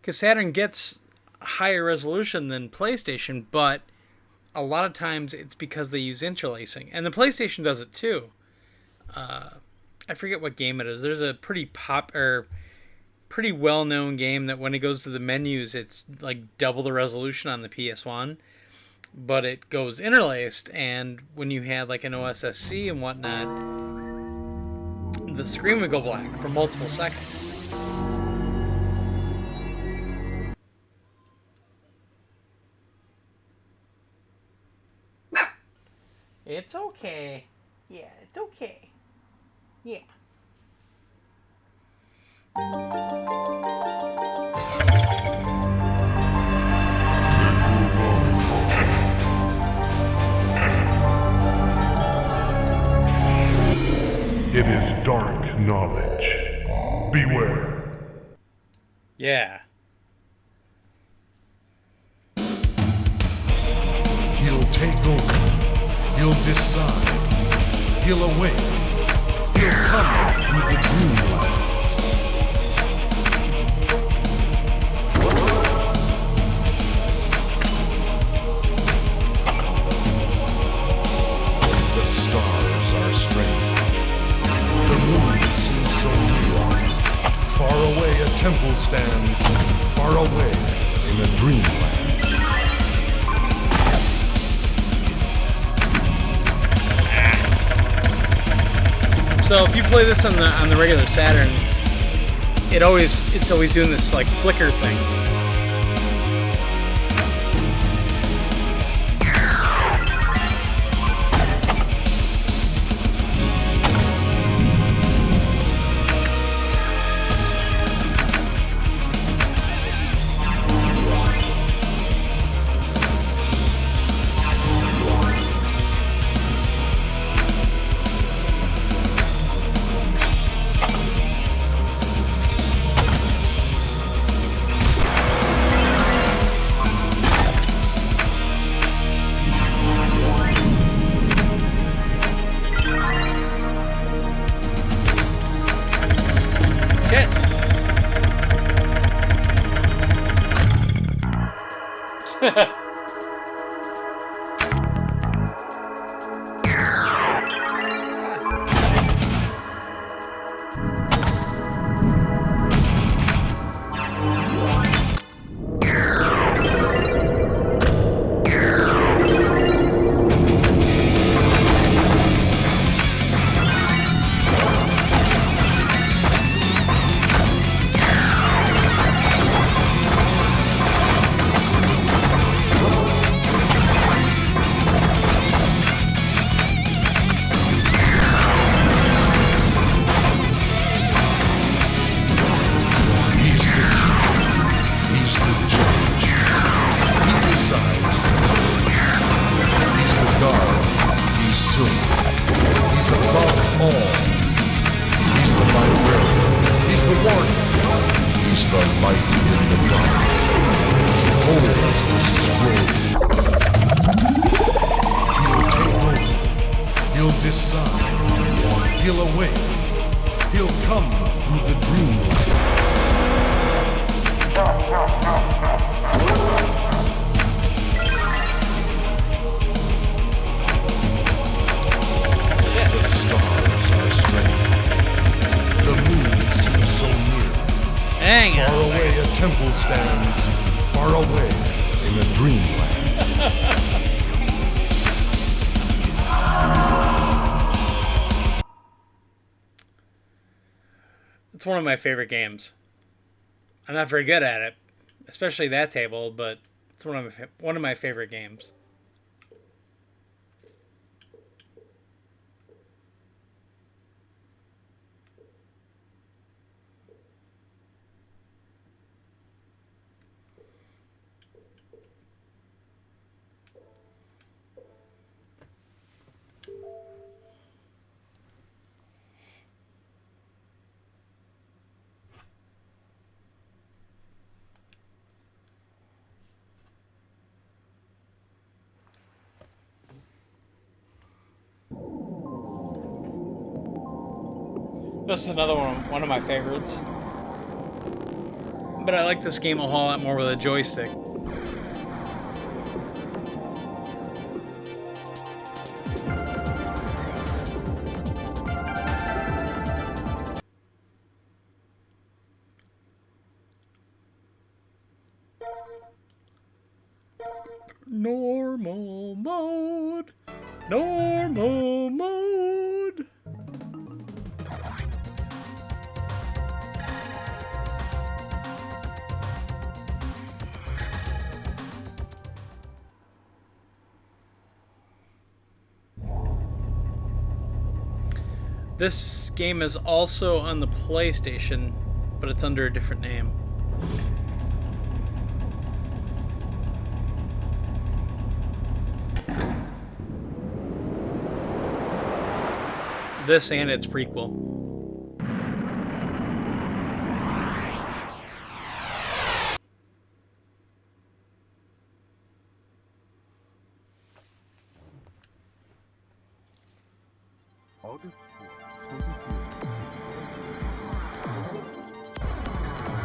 Because Saturn gets higher resolution than PlayStation, but a lot of times it's because they use interlacing. And the PlayStation does it too. I forget what game it is. There's a pretty well-known game that when it goes to the menus, it's like double the resolution on the PS1, but it goes interlaced, and when you had like an OSSC and whatnot, the screen would go black for multiple seconds. It's okay. Yeah, it's okay. Yeah. It is dark knowledge. Beware. Yeah. He'll take over. He'll decide. He'll awake. He'll come through the dreamlands. The stars are strange. The moon seems so real. Far away a temple stands. Far away in a dreamland. So if you play this on the regular Saturn, it's always doing this like flicker thing. It's one of my favorite games. I'm not very good at it, especially that table, but it's one of my favorite games. This is another one of my favorites. But I like this game a whole lot more with a joystick. Normal mode. Normal mode. This game is also on the PlayStation, but it's under a different name. This and its prequel.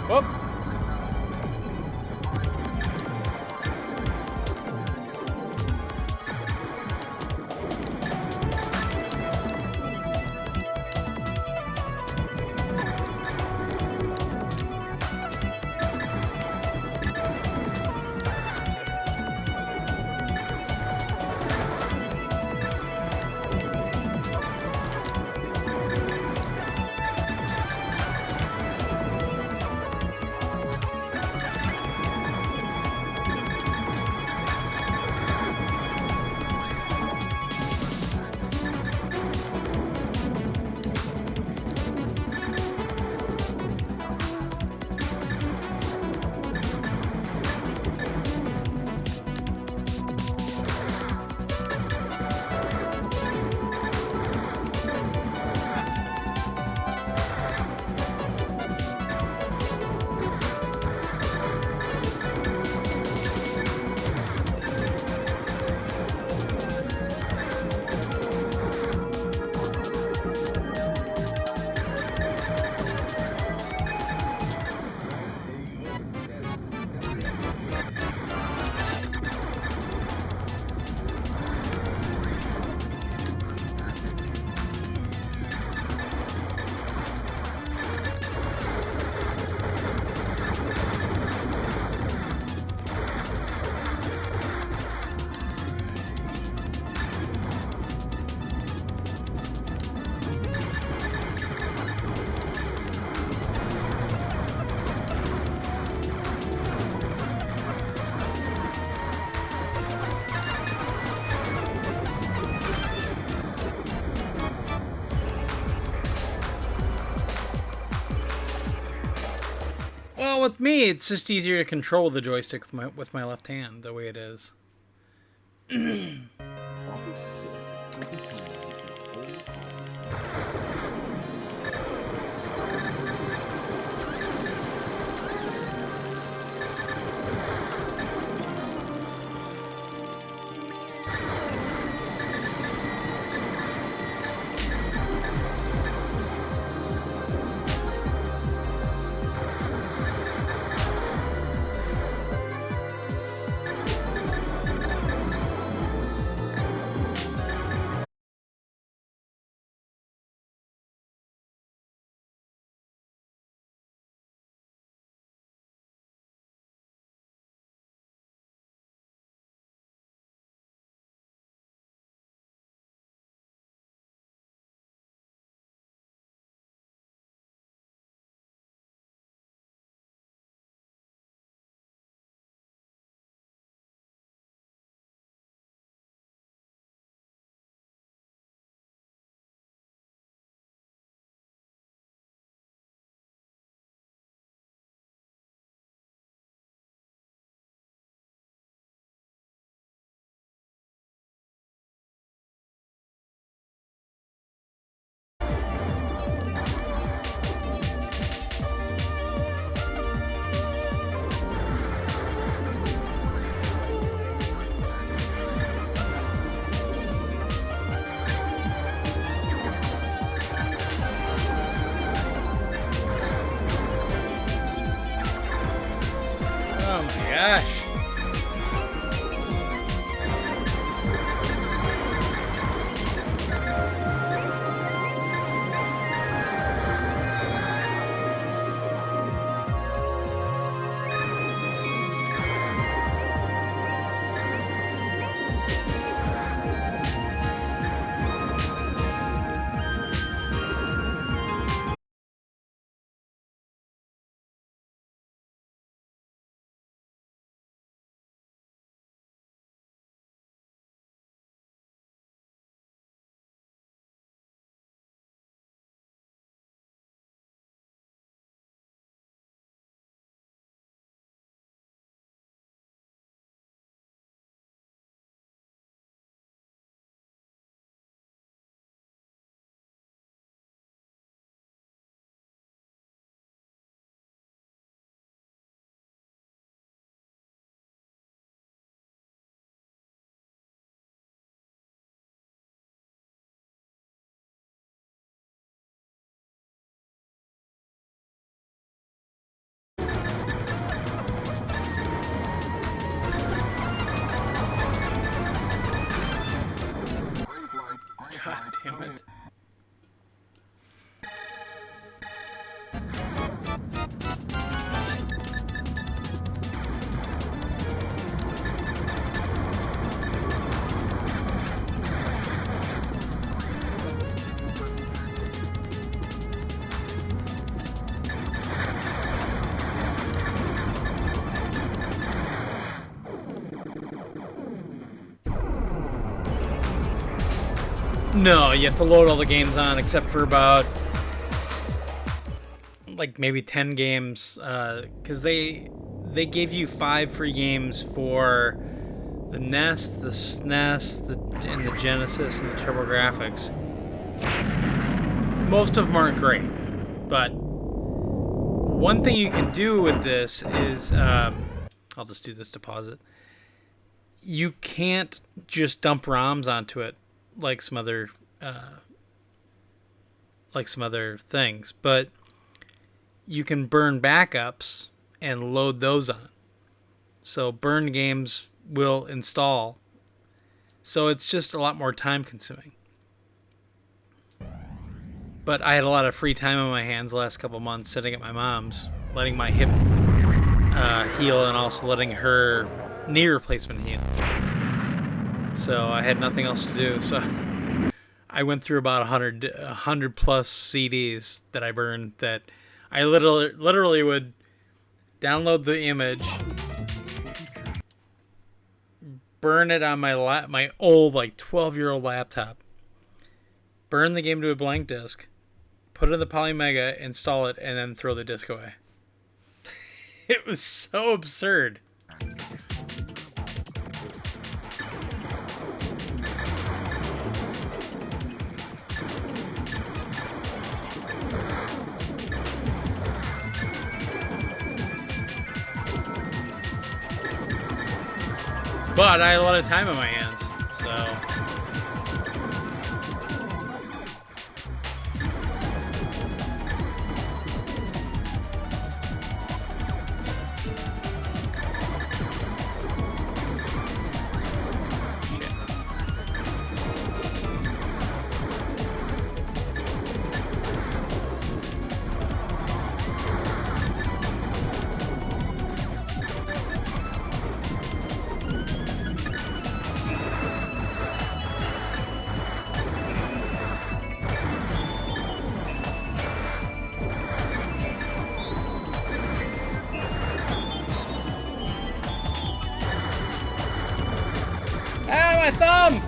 Whoop. Well, with me, it's just easier to control the joystick with my left hand, the way it is. Oh my gosh. God damn it. No, you have to load all the games on except for about like maybe 10 games, because they gave you 5 free games for the NES, the SNES, and the Genesis and the TurboGrafx. Most of them aren't great, but one thing you can do with this is, I'll just do this to pause it. You can't just dump ROMs onto it like some other things, but you can burn backups and load those on. So burned games will install. So it's just a lot more time consuming. But I had a lot of free time on my hands the last couple months sitting at my mom's, letting my hip heal and also letting her knee replacement heal. So I had nothing else to do. So I went through about 100 plus CDs that I burned, that I literally would download the image, burn it on my old like 12-year-old laptop, burn the game to a blank disc, put it in the Polymega, install it, and then throw the disc away. It was so absurd. But I had a lot of time on my hands, so... Ah, my thumb!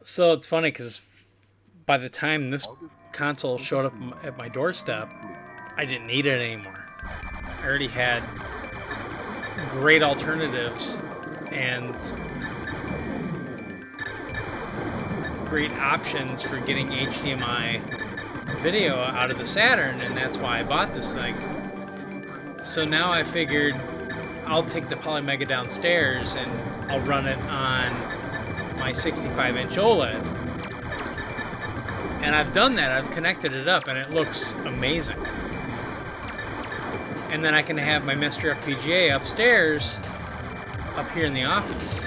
So it's funny because by the time this console showed up at my doorstep, I didn't need it anymore. I already had great alternatives and great options for getting HDMI video out of the Saturn, and that's why I bought this thing. So now I figured I'll take the Polymega downstairs and I'll run it on my 65-inch OLED. And I've done that. I've connected it up and it looks amazing. And then I can have my Mr. FPGA upstairs up here in the office.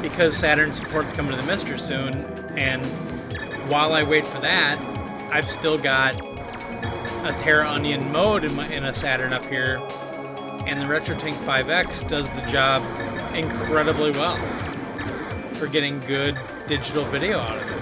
Because Saturn support's coming to the Mister soon, and while I wait for that, I've still got a Terra Onion mode in a Saturn up here, and the RetroTink 5X does the job incredibly well for getting good digital video out of it.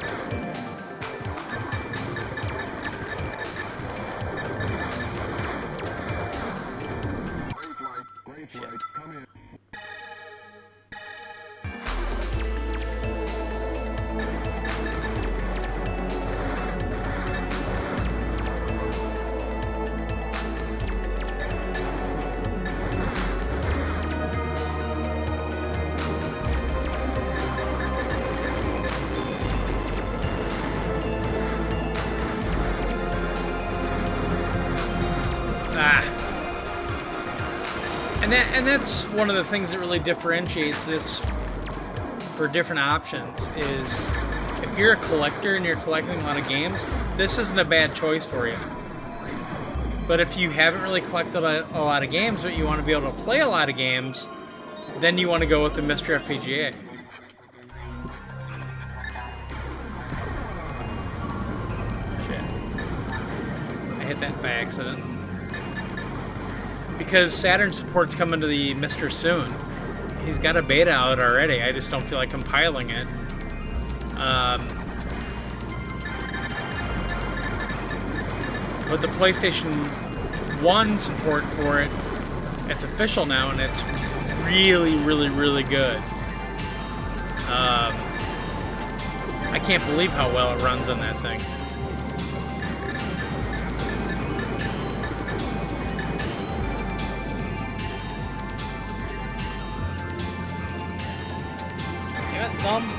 And that's one of the things that really differentiates this for different options is if you're a collector and you're collecting a lot of games, this isn't a bad choice for you. But if you haven't really collected a lot of games, but you want to be able to play a lot of games, then you want to go with the Mr. FPGA. that by accident. Because Saturn support's coming to the Mr. soon. He's got a beta out already. I just don't feel like compiling it. But the PlayStation 1 support for it, it's official now, and it's really, really, really good. I can't believe how well it runs on that thing. Damn it, thumb.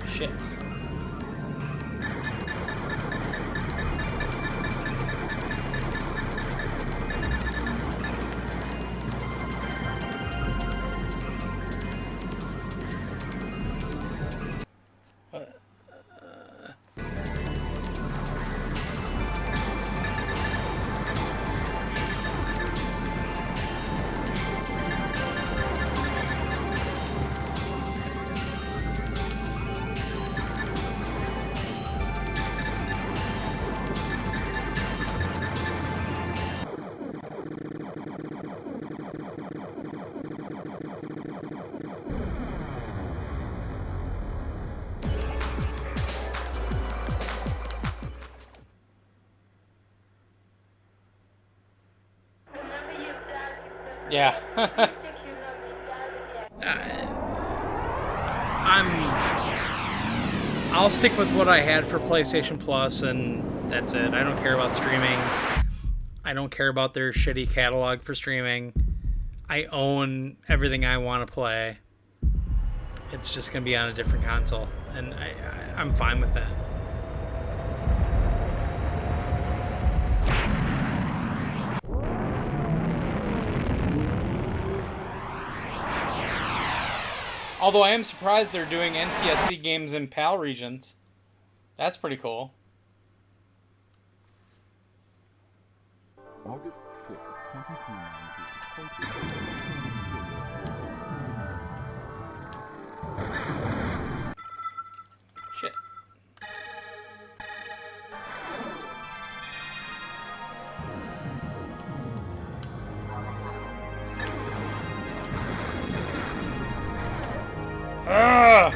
Shit. Yeah. I'll stick with what I had for PlayStation Plus, and that's it. I don't care about streaming. I don't care about their shitty catalog for streaming. I own everything I want to play. It's just going to be on a different console, and I'm fine with that. Although I am surprised they're doing NTSC games in PAL regions. That's pretty cool. August 6, 2022. Shit. Ah!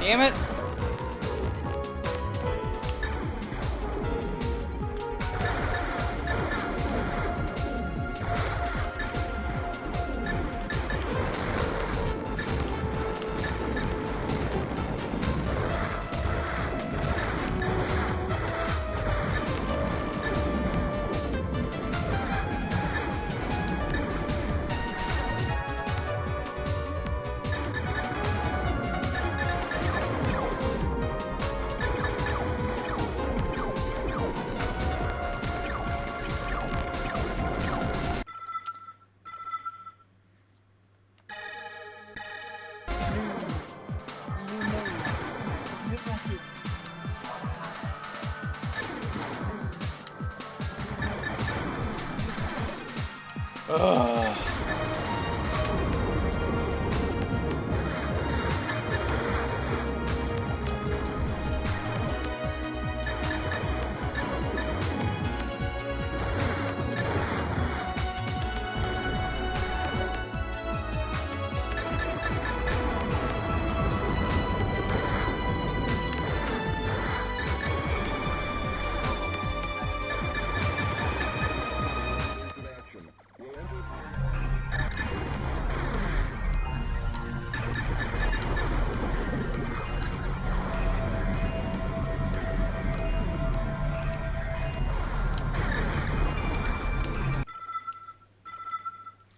Damn it. Ugh.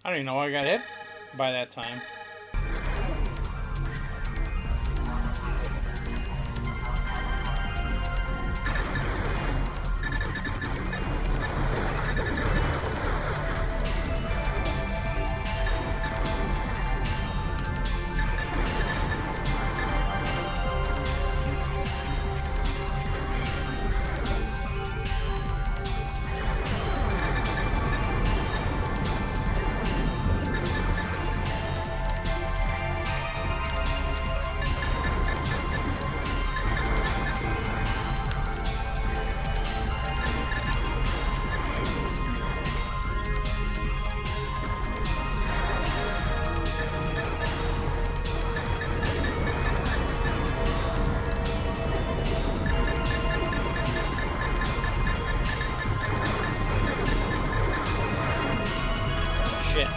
I don't even know why I got hit by that time. Shit.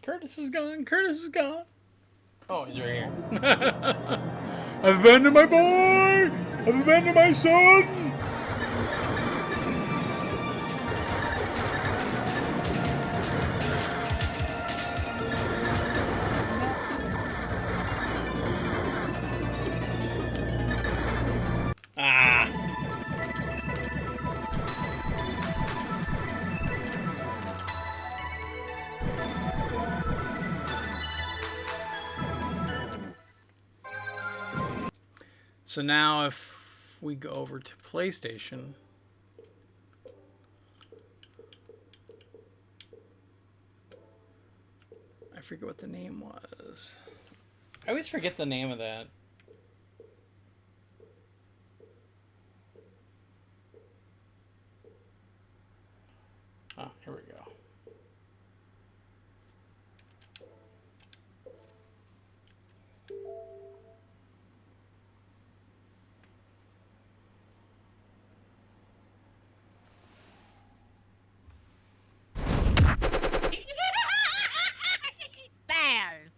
Curtis is gone. Curtis is gone. Oh, he's right here. I've abandoned my boy! I've abandoned my son! Ah! So now if we go over to PlayStation, I forget what the name was. I always forget the name of that. Oh, here we go. Bears.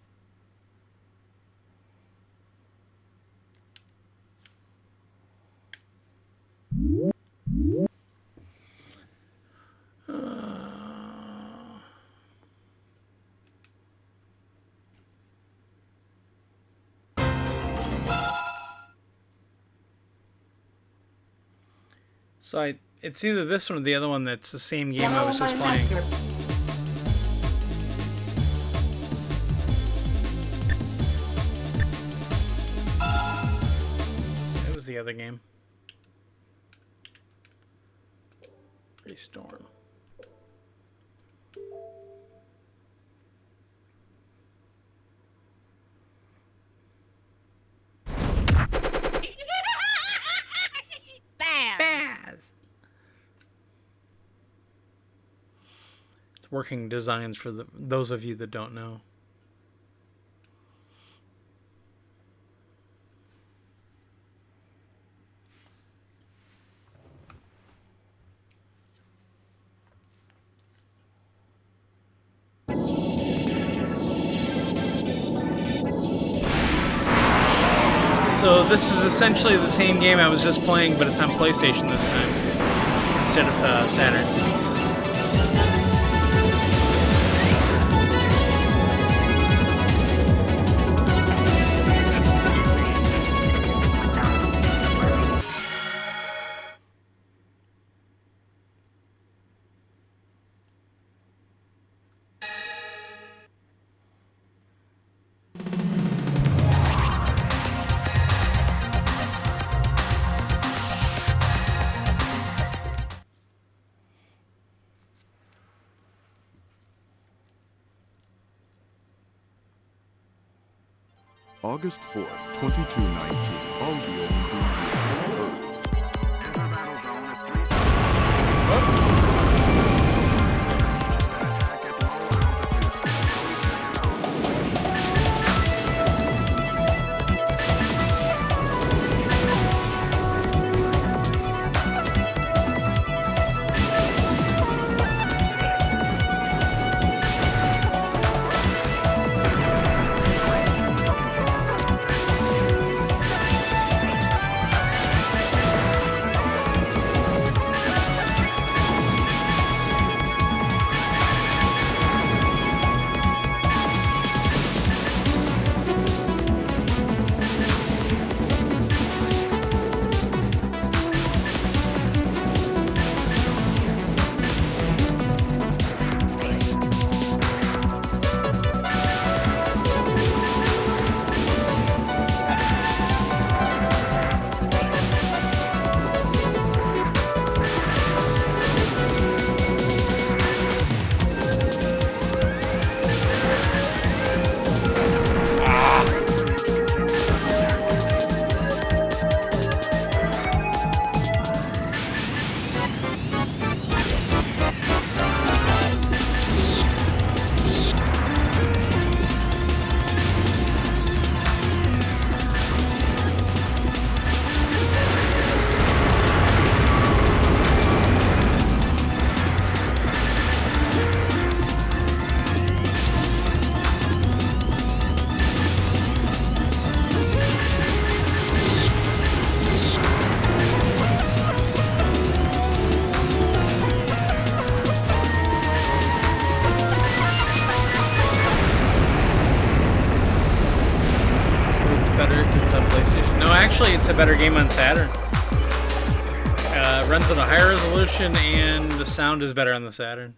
So it's either this one or the other one that's the same game I was just playing. It was the other game. Storm. Baz. It's working designs for those of you that don't know. So this is essentially the same game I was just playing, but it's on PlayStation this time instead of Saturn. August 4th, 2219. Audio Earth. Actually, it's a better game on Saturn. Runs at a higher resolution, and the sound is better on the Saturn.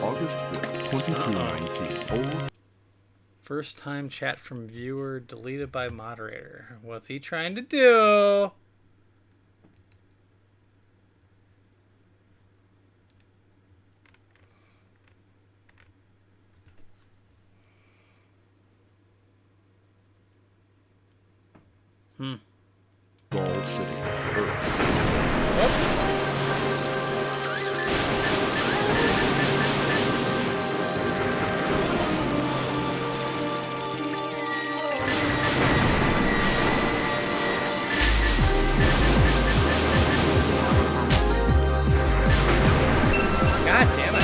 August 5th, 2219. First time chat from viewer deleted by moderator. What's he trying to do? Ball City, Earth. God damn it.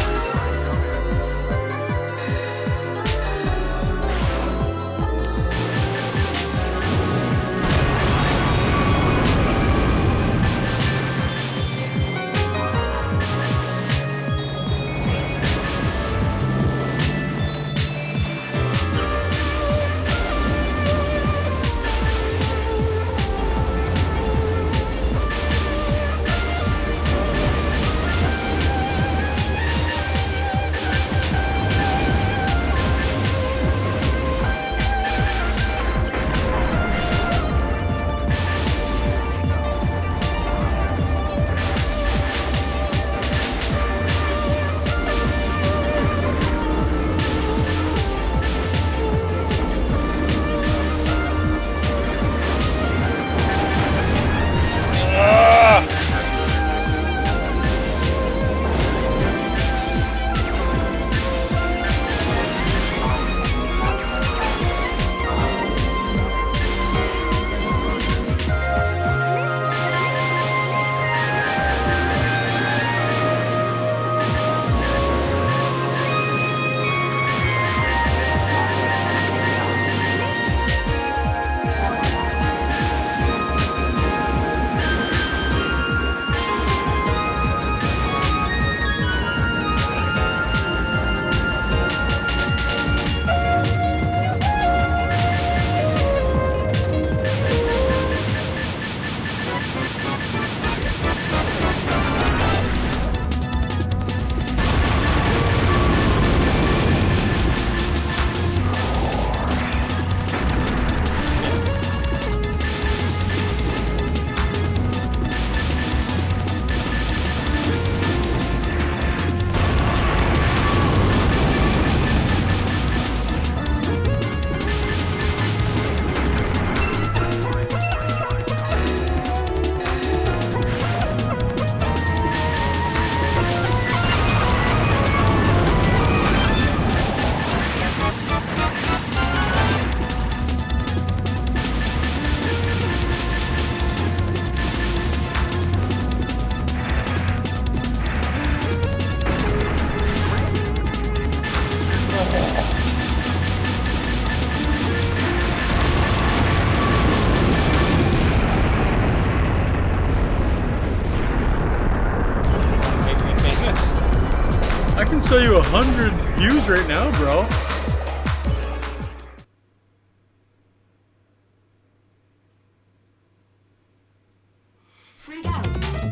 can sell you 100 views right now, bro.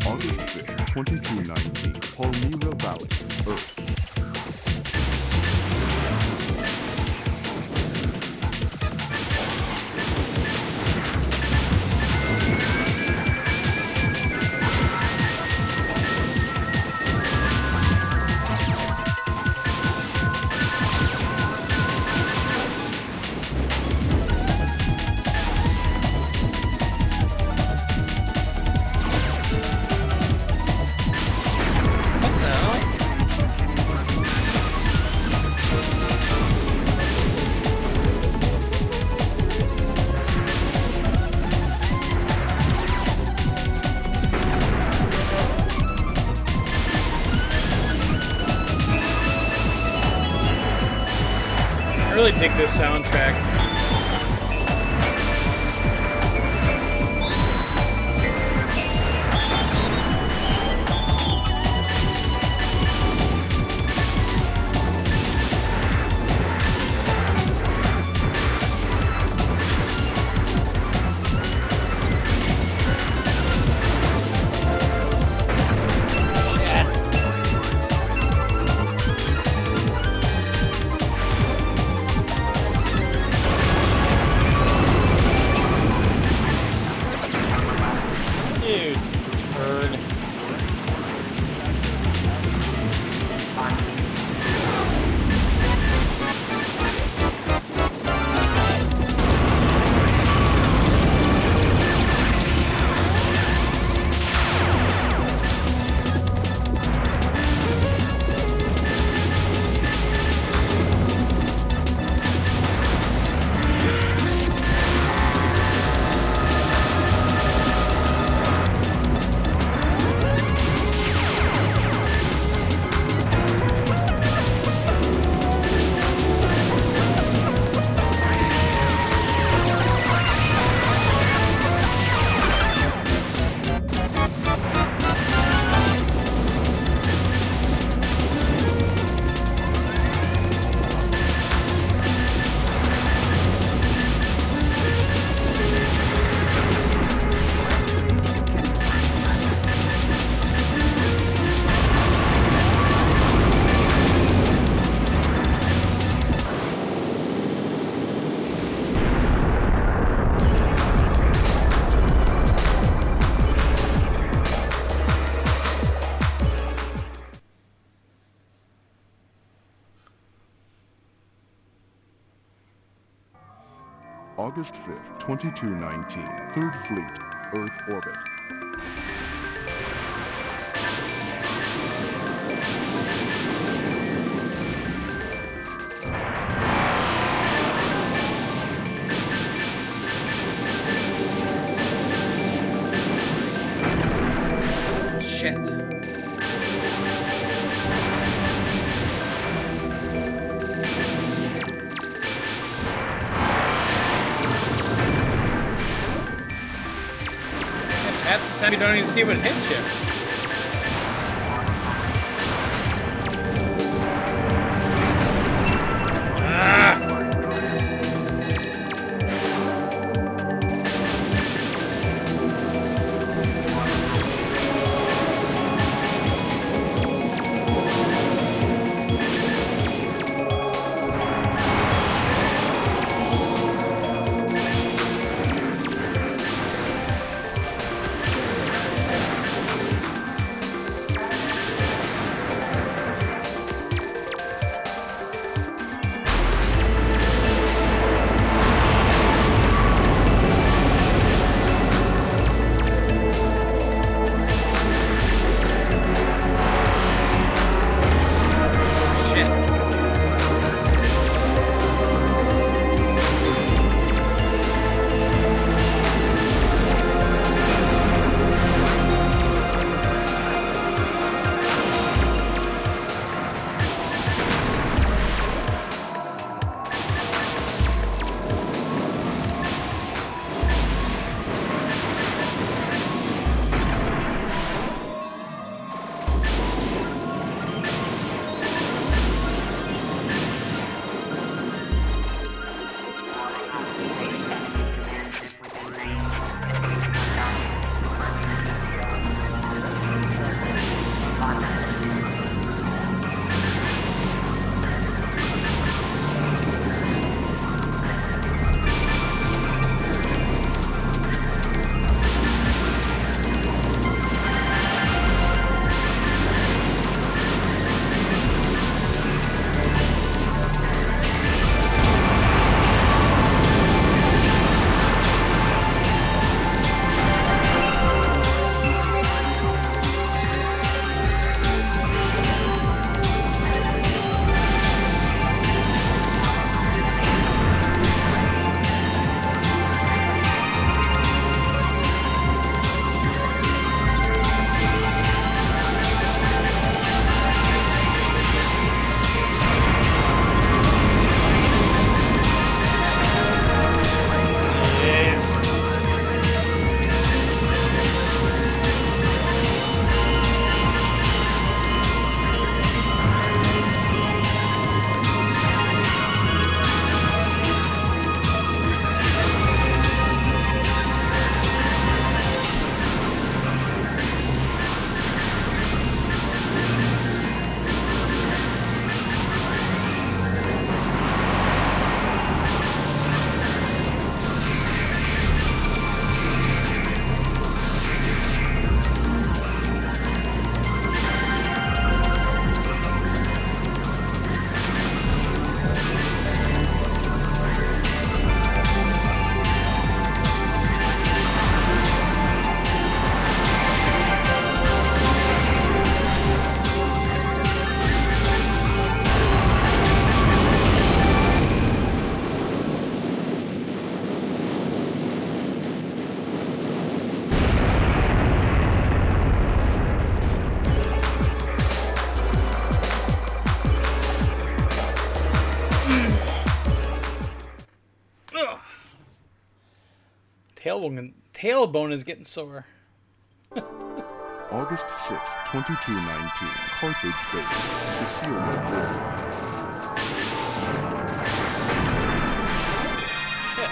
August 5th, 2219, Polymega Valley, Earth. I really dig this soundtrack. Dude, turd. August 5th, 2219, 3rd Fleet, Earth orbit. Shit. Half the time you don't even see what hits you. tailbone is getting sore. August 6, 2219, Carthage Base, Cecilia Road. Shit.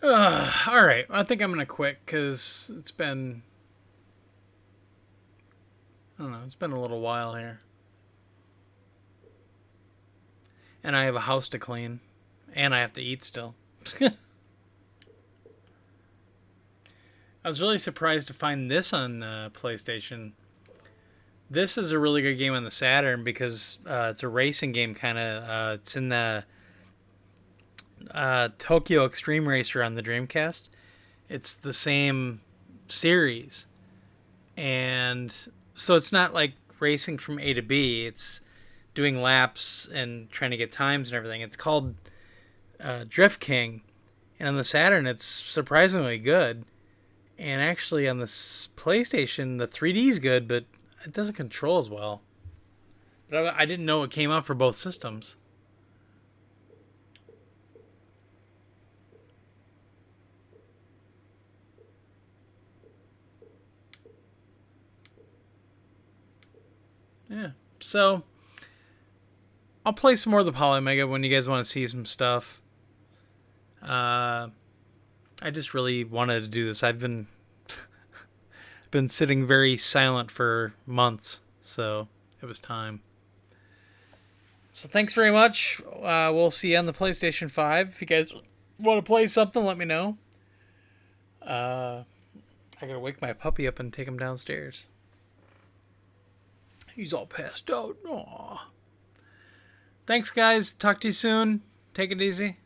All right, I think I'm gonna quit because it's been, I don't know, it's been a little while here, and I have a house to clean, and I have to eat still. I was really surprised to find this on PlayStation. This is a really good game on the Saturn because it's a racing game, kind of. It's in the Tokyo Extreme Racer on the Dreamcast. It's the same series, and so it's not like racing from A to B. It's doing laps and trying to get times and everything. It's called Drift King, and on the Saturn it's surprisingly good. And actually on the PlayStation the 3D is good, but it doesn't control as well. But I didn't know it came out for both systems. Yeah, so I'll play some more of the Polymega when you guys want to see some stuff. I just really wanted to do this. I've been sitting very silent for months, so it was time. So thanks very much. We'll see you on the PlayStation 5. If you guys want to play something, let me know. I gotta wake my puppy up and take him downstairs. He's all passed out. Aww. Thanks, guys. Talk to you soon. Take it easy.